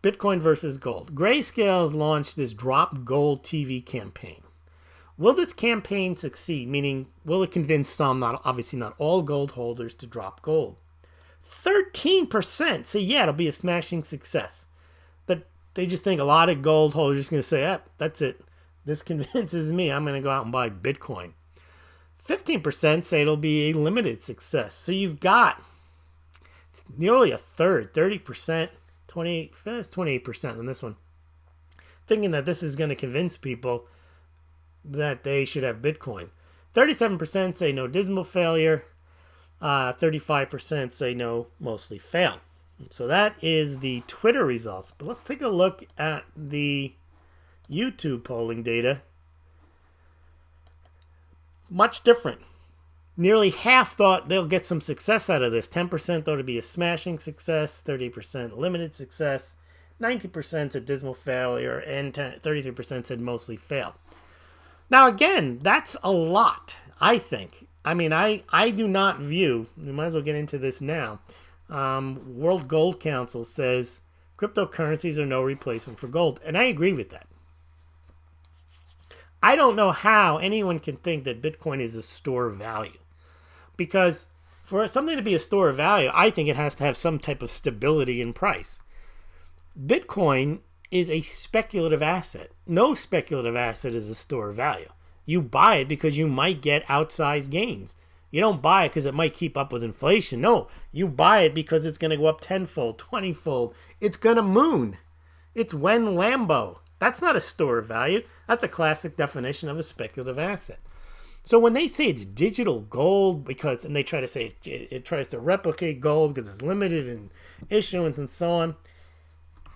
Bitcoin versus gold. Grayscale has launched this Drop Gold TV campaign. Will this campaign succeed? Meaning, will it convince some, obviously not all gold holders, to drop gold? 13% say, yeah, it'll be a smashing success. That they just think a lot of gold holders are just going to say, that's it. This convinces me. I'm going to go out and buy Bitcoin. 15% say it'll be a limited success. So you've got nearly a third, 30%, 28% on this one, thinking that this is going to convince people that they should have Bitcoin. 37% say no, dismal failure. 35% say no, mostly fail. So that is the Twitter results. But let's take a look at the YouTube polling data. Much different. Nearly half thought they'll get some success out of this. 10% thought it'd be a smashing success, 30% limited success, 90% said dismal failure, and 33% said mostly fail. Now again, that's a lot, I think. I mean, I do not view, we might as well get into this now. World Gold Council says cryptocurrencies are no replacement for gold, and I agree with that. I don't know how anyone can think that Bitcoin is a store of value. Because for something to be a store of value, I think it has to have some type of stability in price. Bitcoin is a speculative asset. No speculative asset is a store of value. You buy it because you might get outsized gains. You don't buy it because it might keep up with inflation. No, you buy it because it's going to go up 10-fold, 20-fold. It's going to moon. It's when Lambo. That's not a store of value. That's a classic definition of a speculative asset. So when they say it's digital gold and they try to say it tries to replicate gold because it's limited in issuance and so on,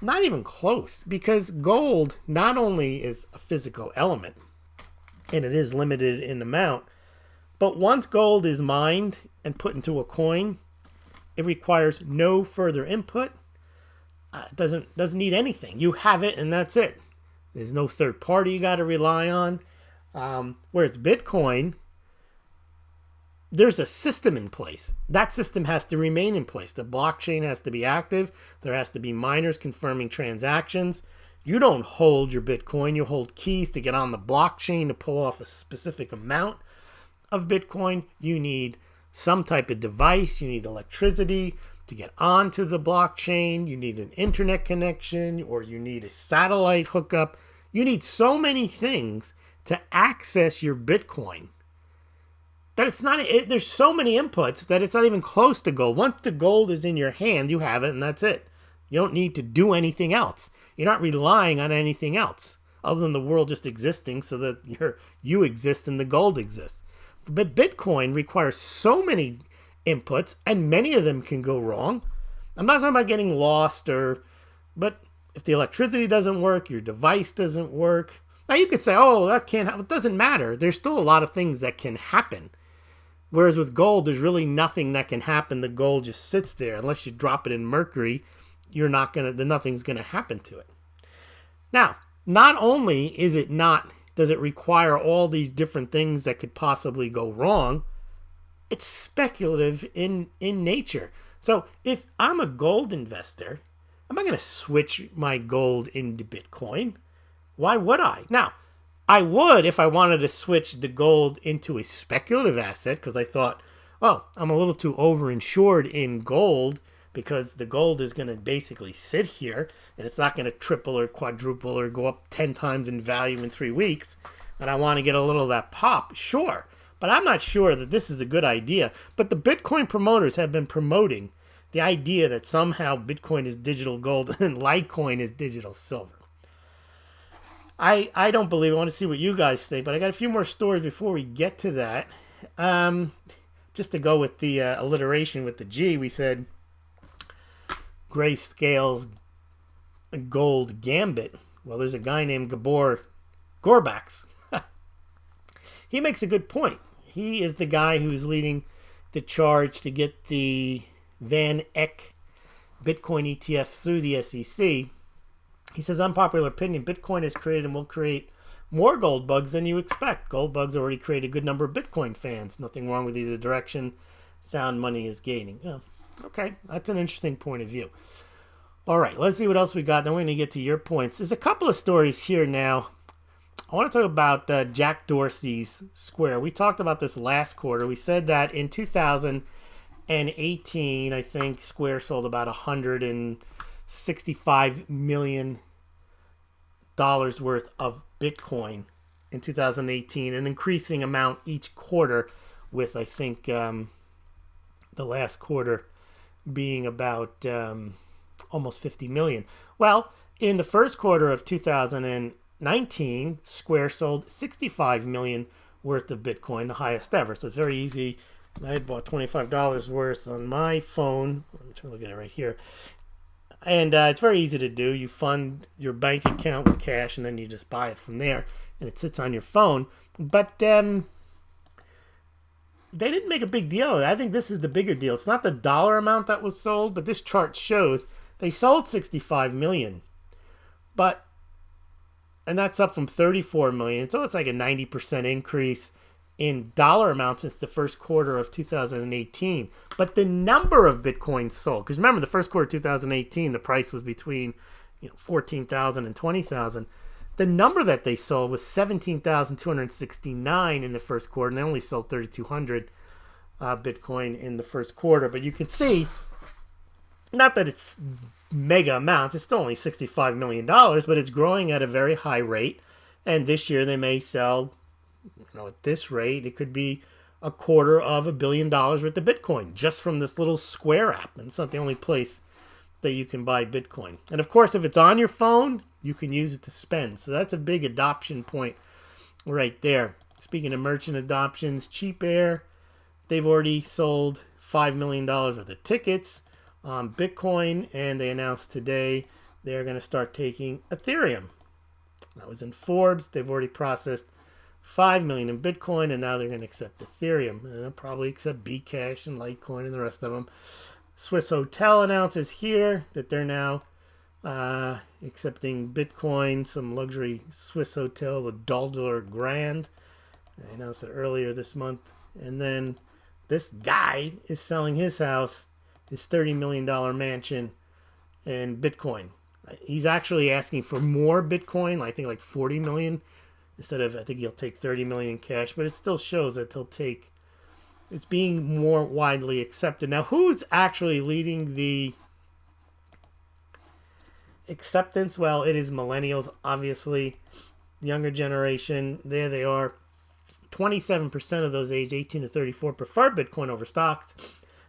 not even close, because gold not only is a physical element and it is limited in amount, but once gold is mined and put into a coin, it requires no further input. It doesn't need anything. You have it and that's it. There's no third party you got to rely on. Whereas Bitcoin, there's a system in place. That system has to remain in place. The blockchain has to be active. There has to be miners confirming transactions. You don't hold your Bitcoin. You hold keys to get on the blockchain to pull off a specific amount of Bitcoin. You need some type of device. You need electricity to get onto the blockchain. You need an internet connection, or you need a satellite hookup. You need so many things to access your Bitcoin that it's not, there's so many inputs that it's not even close to gold. Once the gold is in your hand, you have it and that's it. You don't need to do anything else. You're not relying on anything else other than the world just existing so that you exist and the gold exists. But Bitcoin requires so many inputs, and many of them can go wrong. I'm not talking about getting lost, but if the electricity doesn't work, your device doesn't work. Now you could say, oh, that can't happen. It doesn't matter. There's still a lot of things that can happen. Whereas with gold, there's really nothing that can happen. The gold just sits there. Unless you drop it in mercury, nothing's gonna happen to it. Now, not only does it require all these different things that could possibly go wrong, it's speculative in nature. So if I'm a gold investor, I'm not going to switch my gold into Bitcoin. Why would I? Now, I would if I wanted to switch the gold into a speculative asset, because I thought, oh, I'm a little too overinsured in gold because the gold is going to basically sit here and it's not going to triple or quadruple or go up 10 times in value in 3 weeks. And I want to get a little of that pop. Sure. But I'm not sure that this is a good idea. But the Bitcoin promoters have been promoting the idea that somehow Bitcoin is digital gold and Litecoin is digital silver. I don't believe it. I want to see what you guys think, but I got a few more stories before we get to that. Just to go with the alliteration with the G, we said Grayscale's gold Gambit. Well, there's a guy named Gabor Gorbaks. He makes a good point. He is the guy who's leading the charge to get the Van Eck Bitcoin ETF through the SEC. He says, unpopular opinion, Bitcoin has created and will create more gold bugs than you expect. Gold bugs already create a good number of Bitcoin fans. Nothing wrong with either direction. Sound money is gaining. Oh, okay, that's an interesting point of view. All right, let's see what else we got. Then we're going to get to your points. There's a couple of stories here now. I want to talk about Jack Dorsey's Square. We talked about this last quarter. We said that in 2018, I think Square sold about $165 million worth of Bitcoin in 2018, an increasing amount each quarter, with I think the last quarter being about almost 50 million. Well, in the first quarter of 2019, Square sold 65 million worth of Bitcoin, the highest ever. So it's very easy. I had bought $25 worth on my phone. I'm trying to look at it right here. And it's very easy to do. You fund your bank account with cash, and then you just buy it from there, and it sits on your phone. But they didn't make a big deal of it. I think this is the bigger deal. It's not the dollar amount that was sold, but this chart shows they sold 65 million. And that's up from 34 million. So it's like a 90% increase in dollar amount since the first quarter of 2018. But the number of Bitcoins sold, because remember the first quarter of 2018, the price was between 14,000 and 20,000. The number that they sold was 17,269 in the first quarter, and they only sold 3,200 Bitcoin in the first quarter. But you can see, not that it's mega amounts, it's still only $65 million, but it's growing at a very high rate. And this year they may sell, at this rate, it could be $250 million worth of Bitcoin just from this little Square app. And it's not the only place that you can buy Bitcoin. And of course, if it's on your phone, you can use it to spend. So that's a big adoption point right there. Speaking of merchant adoptions, Cheap Air, they've already sold $5 million worth of tickets on Bitcoin, and they announced today they're going to start taking Ethereum. That was in Forbes. They've already processed 5 million in Bitcoin, and now they're going to accept Ethereum. And they'll probably accept Bcash and Litecoin and the rest of them. Swiss Hotel announces here that they're now accepting Bitcoin. Some luxury Swiss hotel, the Dolder Grand. I announced it earlier this month. And then this guy is selling his house, his $30 million mansion, in Bitcoin. He's actually asking for more Bitcoin, I think like 40 million instead of, I think he'll take 30 million cash, but it still shows that he'll take, it's being more widely accepted. Now, who's actually leading the acceptance? Well, it is millennials, obviously. Younger generation, there they are. 27% of those aged 18 to 34 prefer Bitcoin over stocks.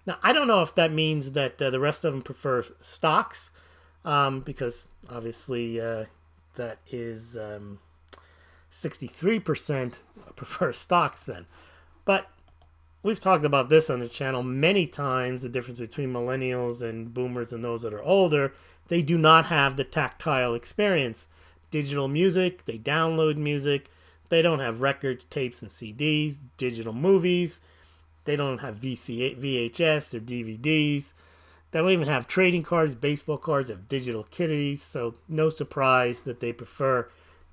Now, I don't know if that means that the rest of them prefer stocks, because obviously that is 63% prefer stocks then. But we've talked about this on the channel many times, the difference between millennials and boomers and those that are older. They do not have the tactile experience. Digital music, they download music. They don't have records, tapes, and CDs, digital movies. They don't have VHS or DVDs. They don't even have trading cards, baseball cards, they have digital kitties. So no surprise that they prefer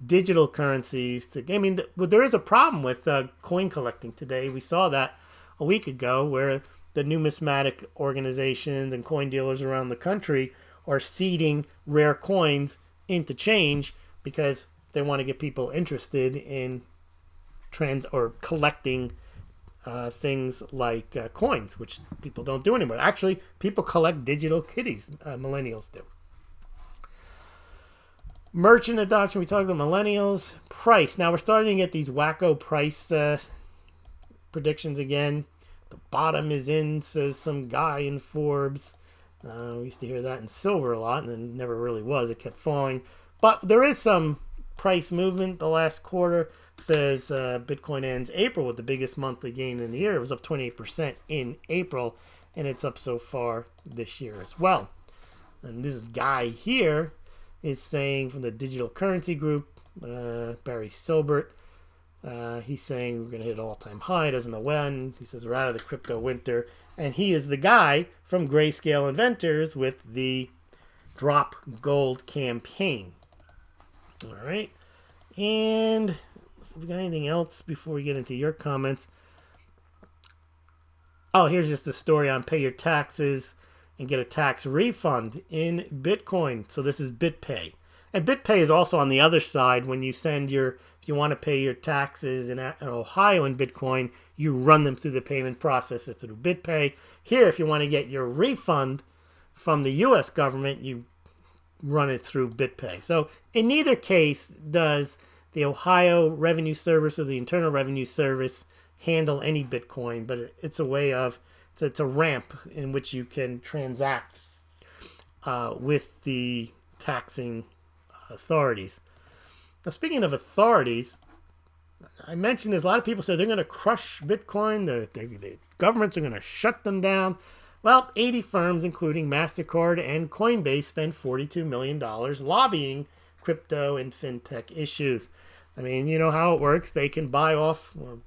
digital currencies. There is a problem with coin collecting today. We saw that a week ago where the numismatic organizations and coin dealers around the country are seeding rare coins into change because they want to get people interested in collecting things like coins, which people don't do anymore. Actually, people collect digital kitties. Millennials do. Merchant adoption, we talked about millennials. Price. Now we're starting to get these wacko price predictions again. The bottom is in, says some guy in Forbes. We used to hear that in silver a lot, and it never really was. It kept falling. But there is some price movement. The last quarter says Bitcoin ends April with the biggest monthly gain in the year. It was up 28% in April, and it's up so far this year as well. And this guy here is saying from the digital currency group, Barry Silbert, he's saying we're going to hit an all-time high. Doesn't know when. He says we're out of the crypto winter. And he is the guy from Grayscale Inventors with the Drop Gold campaign. All right. And if we got anything else before we get into your comments. Oh, here's just a story on pay your taxes and get a tax refund in Bitcoin. So this is BitPay. And BitPay is also on the other side. When you send if you want to pay your taxes in Ohio in Bitcoin, you run them through the payment processor through BitPay. Here, if you want to get your refund from the U.S. government, you run it through BitPay. So in neither case does the Ohio Revenue Service or the Internal Revenue Service handle any Bitcoin, but it's a way of, it's a ramp in which you can transact with the taxing authorities. Now, speaking of authorities, I mentioned there's a lot of people say they're going to crush Bitcoin, the governments are going to shut them down. Well, 80 firms, including MasterCard and Coinbase, spent $42 million lobbying crypto and fintech issues. I mean, you know how it works. They can buy off, or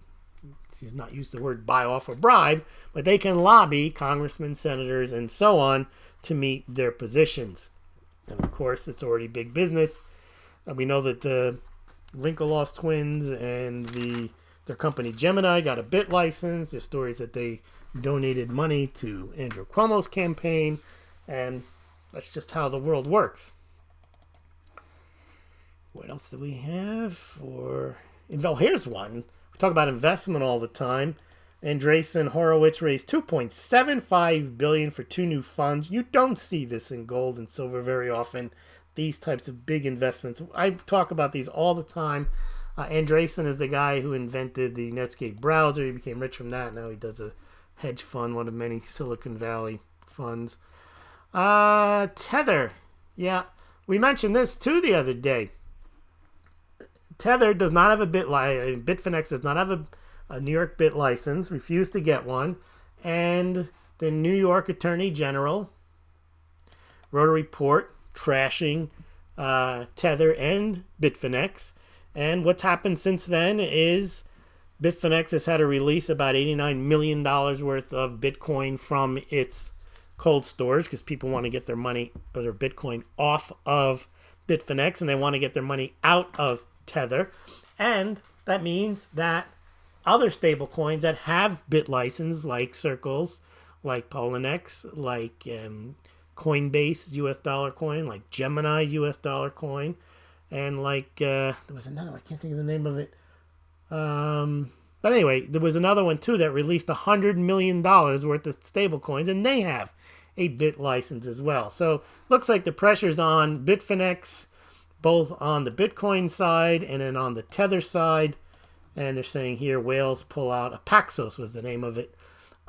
not use the word buy off or bribe, but they can lobby congressmen, senators, and so on to meet their positions. And of course, it's already big business. We know that the Winklevoss twins and their company Gemini got a bit license. There's stories that they donated money to Andrew Cuomo's campaign, and that's just how the world works. What else do we have for... Well, here's one. We talk about investment all the time. Andreessen Horowitz raised $2.75 billion for 2 new funds. You don't see this in gold and silver very often, these types of big investments. I talk about these all the time. Andreessen is the guy who invented the Netscape browser. He became rich from that. Now he does a hedge fund, one of many Silicon Valley funds. Tether. Yeah, we mentioned this too the other day. Tether does not have a Bitfinex does not have a New York bit license, refused to get one, and the New York Attorney General wrote a report trashing Tether and Bitfinex. And what's happened since then is Bitfinex has had to release about $89 million worth of Bitcoin from its cold storage because people want to get their money or their Bitcoin off of Bitfinex and they want to get their money out of Tether. And that means that other stable coins that have bit license like Circles, like Poloniex, like Coinbase US dollar coin, like Gemini US dollar coin, and like there was another, I can't think of the name of it. But anyway, there was another one too that released $100 million worth of stable coins, and they have a bit license as well. So looks like the pressure's on Bitfinex, both on the Bitcoin side and then on the Tether side. And they're saying here whales pull out. Paxos was the name of it.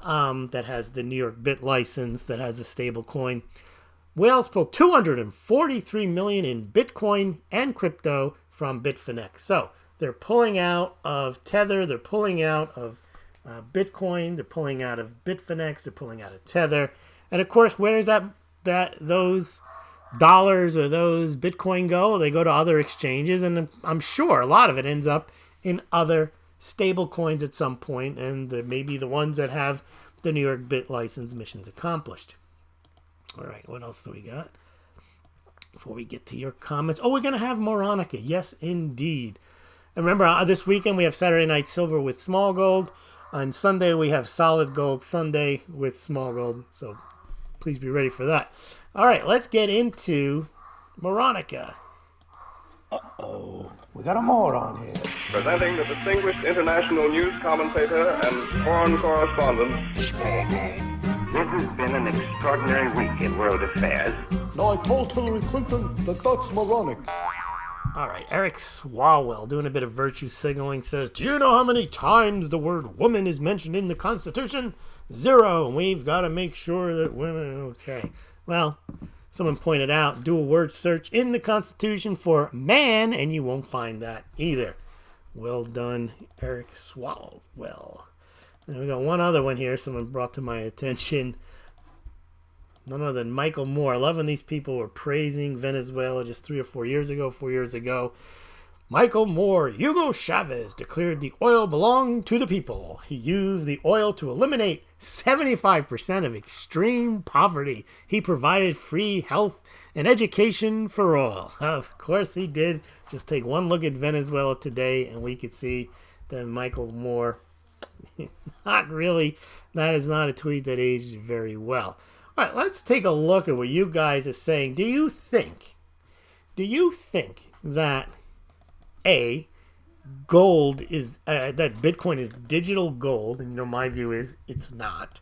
That has the New York bit license that has a stable coin. Whales pull $243 million in Bitcoin and crypto from Bitfinex. So they're pulling out of Tether. They're pulling out of Bitcoin. They're pulling out of Bitfinex. They're pulling out of Tether. And of course, where does those dollars or those Bitcoin go? They go to other exchanges, and I'm sure a lot of it ends up in other stable coins at some point, and maybe the ones that have the New York bit license missions accomplished. All right, what else do we got before we get to your comments? Oh, we're going to have Moronica. Yes, indeed. And remember, this weekend we have Saturday Night Silver with Smaulgld. On Sunday we have Solid Gold Sunday with Smaulgld. So please be ready for that. All right, let's get into Moronica. Uh-oh. We got a moron here. Presenting the distinguished international news commentator and foreign correspondent. This has been an extraordinary week in world affairs. No, I told Hillary Clinton that that's moronic. All right, Eric Swalwell, doing a bit of virtue signaling, says, do you know how many times the word woman is mentioned in the Constitution? 0. And we've got to make sure that women... Okay. Well, someone pointed out, do a word search in the Constitution for man, and you won't find that either. Well done, Eric Swalwell. And we got one other one here someone brought to my attention. None other than Michael Moore. I love when these people were praising Venezuela just 3 or 4 years ago. Michael Moore, Hugo Chavez declared the oil belonged to the people. He used the oil to eliminate 75% of extreme poverty. He provided free health and education for all. Of course he did. Just take one look at Venezuela today and we could see that Michael Moore, not really, that is not a tweet that aged very well. All right, let's take a look at what you guys are saying. Do you think that A, gold is, that Bitcoin is digital gold, and my view is it's not.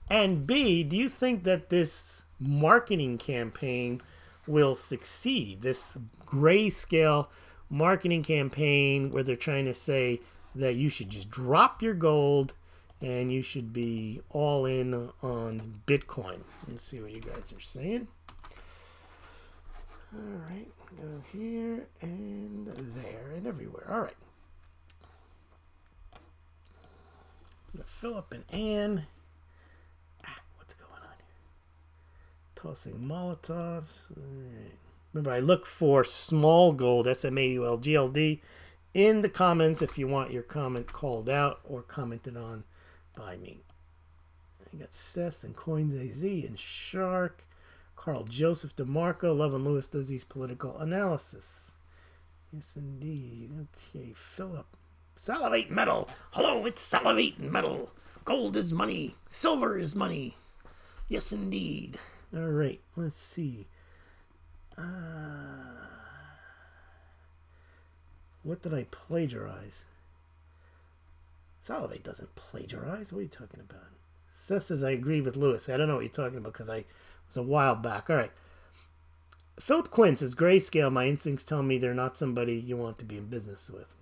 And B, do you think that this marketing campaign will succeed? This Grayscale marketing campaign where they're trying to say that you should just drop your gold and you should be all in on Bitcoin. Let's see what you guys are saying. All right, go here and there and everywhere. All right. Philip and Ann. What's going on here? Tossing Molotovs. All right. Remember, I look for Smaulgld, Smaulgld, in the comments if you want your comment called out or commented on by me. I got Seth and CoinsAZ and Shark. Carl Joseph DeMarco. Love when Lewis does these political analysis. Yes, indeed. Okay, Philip. Salivate metal. Hello, it's salivate metal. Gold is money. Silver is money. Yes, indeed. All right, let's see. What did I plagiarize? Salivate doesn't plagiarize. What are you talking about? Seth says I agree with Lewis. I don't know what you're talking about because it was a while back. All right. Philip Quinn says, Grayscale, my instincts tell me they're not somebody you want to be in business with.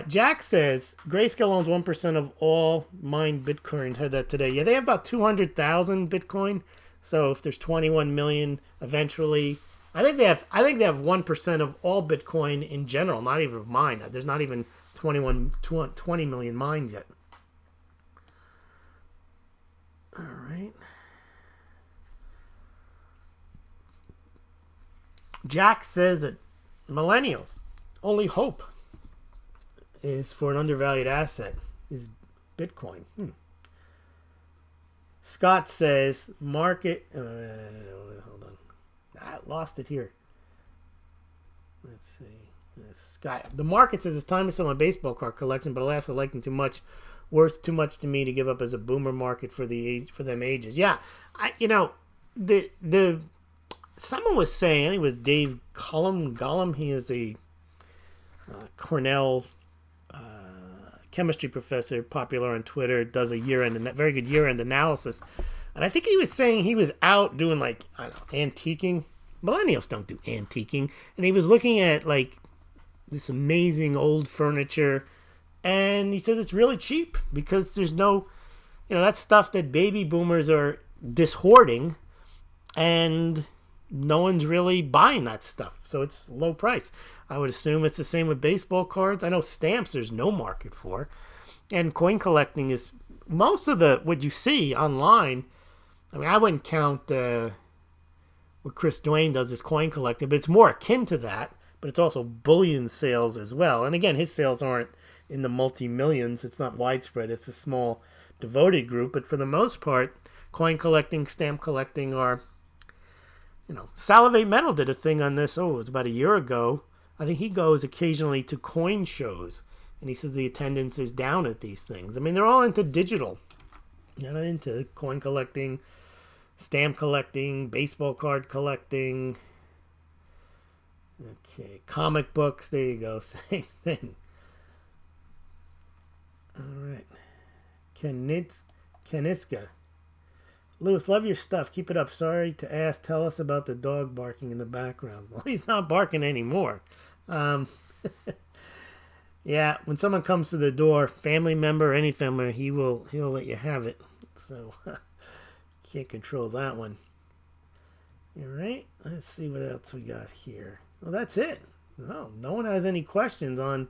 Jack says, Grayscale owns 1% of all mined Bitcoin. Heard that today. Yeah, they have about 200,000 Bitcoin. So if there's 21 million eventually, I think they have 1% of all Bitcoin in general, not even of mine. There's not even 20 million mined yet. All right. Jack says that Millennials' only hope is for an undervalued asset is Bitcoin. Scott says market. Hold on, I lost it here. Let's see. Scott, the market says it's time to sell my baseball card collection, but alas, I like them too much. Worth too much to me to give up as a boomer market for them ages. Yeah, the someone was saying, I think it was Dave Gollum. He is a Cornell chemistry professor, popular on Twitter, does a very good year-end analysis. And I think he was saying he was out doing antiquing. Millennials don't do antiquing. And he was looking at this amazing old furniture. And he said it's really cheap because there's no, that stuff that baby boomers are dishoarding. And no one's really buying that stuff. So it's low price. I would assume it's the same with baseball cards. I know stamps there's no market for. And coin collecting is most of what you see online. I mean, I wouldn't count what Chris Duane does as coin collecting, but it's more akin to that. But it's also bullion sales as well. And again, his sales aren't in the multi-millions. It's not widespread. It's a small devoted group. But for the most part, coin collecting, stamp collecting are, Salivate Metal did a thing on this. Oh, it was about a year ago. I think he goes occasionally to coin shows. And he says the attendance is down at these things. I mean, they're all into digital. They're not into coin collecting, stamp collecting, baseball card collecting. Okay, comic books. There you go. Same thing. All right. Kaniska. Lewis, love your stuff. Keep it up. Sorry to ask. Tell us about the dog barking in the background. Well, he's not barking anymore. Yeah, when someone comes to the door, family member or any family, he'll let you have it. So can't control that one. All right. Let's see what else we got here. Well, that's it. No one has any questions on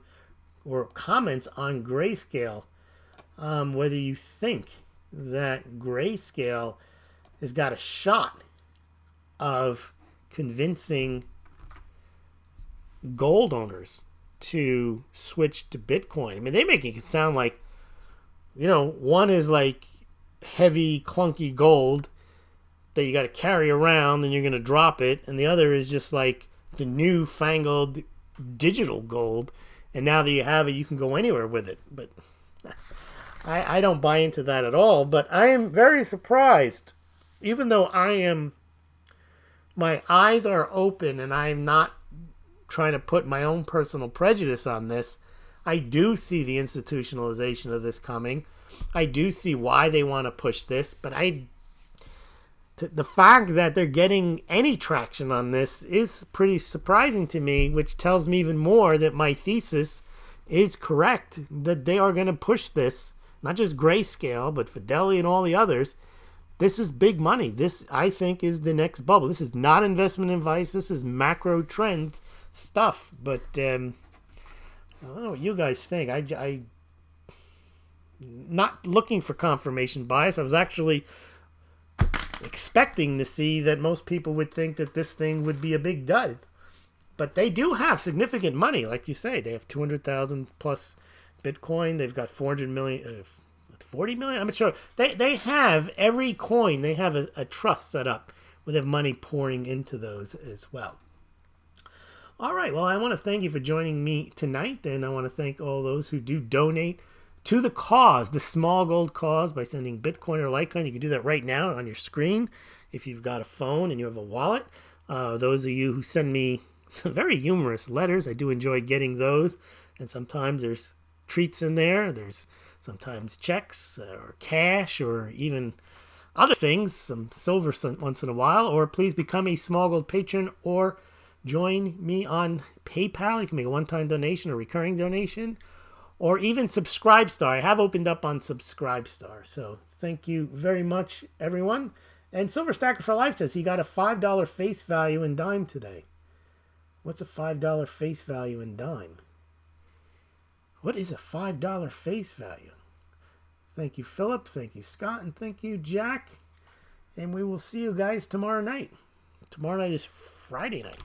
or comments on Grayscale. Whether you think that Grayscale has got a shot of convincing gold owners to switch to Bitcoin. I mean, they make it sound like, one is like heavy, clunky gold that you got to carry around and you're going to drop it, and the other is just like the newfangled digital gold, and now that you have it, you can go anywhere with it. But I don't buy into that at all. But I am very surprised, even though my eyes are open and I'm not trying to put my own personal prejudice on this. I do see the institutionalization of this coming. I do see why they want to push this, but the fact that they're getting any traction on this is pretty surprising to me, which tells me even more that my thesis is correct, that they are going to push this, not just Grayscale, but Fidelity and all the others. This is big money. This, I think, is the next bubble. This is not investment advice. This is macro trend stuff. But I don't know what you guys think. I not looking for confirmation bias. I was actually expecting to see that most people would think that this thing would be a big dud. But they do have significant money, like you say. They have 200,000 plus Bitcoin. They've got 400 million, 40 million. I'm not sure. They have every coin. They have a trust set up where they have money pouring into those as well. All right. Well, I want to thank you for joining me tonight, and I want to thank all those who do donate to the cause, the Smaulgld cause, by sending Bitcoin or Litecoin. You can do that right now on your screen if you've got a phone and you have a wallet. Those of you who send me some very humorous letters, I do enjoy getting those, and sometimes there's treats in there. There's sometimes checks or cash or even other things, some silver once in a while. Or please become a Smaulgld patron or join me on PayPal. You can make a one-time donation or recurring donation, or even Subscribestar. I have opened up on Subscribestar. So thank you very much, everyone, And Silver Stacker for Life says he got a $5 face value in dime today. What's a $5 face value in dime? What is a $5 face value? Thank you, Philip. Thank you, Scott. And thank you, Jack. And we will see you guys tomorrow night. Tomorrow night is Friday night.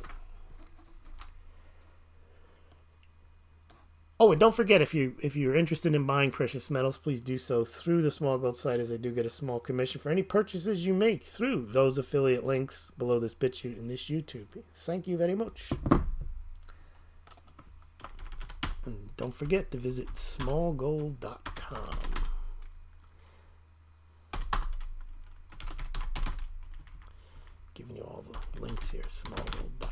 Oh, and don't forget, if you're interested in buying precious metals, please do so through the Smaulgld site, as I do get a small commission for any purchases you make through those affiliate links below this BitChute and this YouTube. Thank you very much. And don't forget to visit smaulgld.com. Giving you all the links here, smaulgld.com.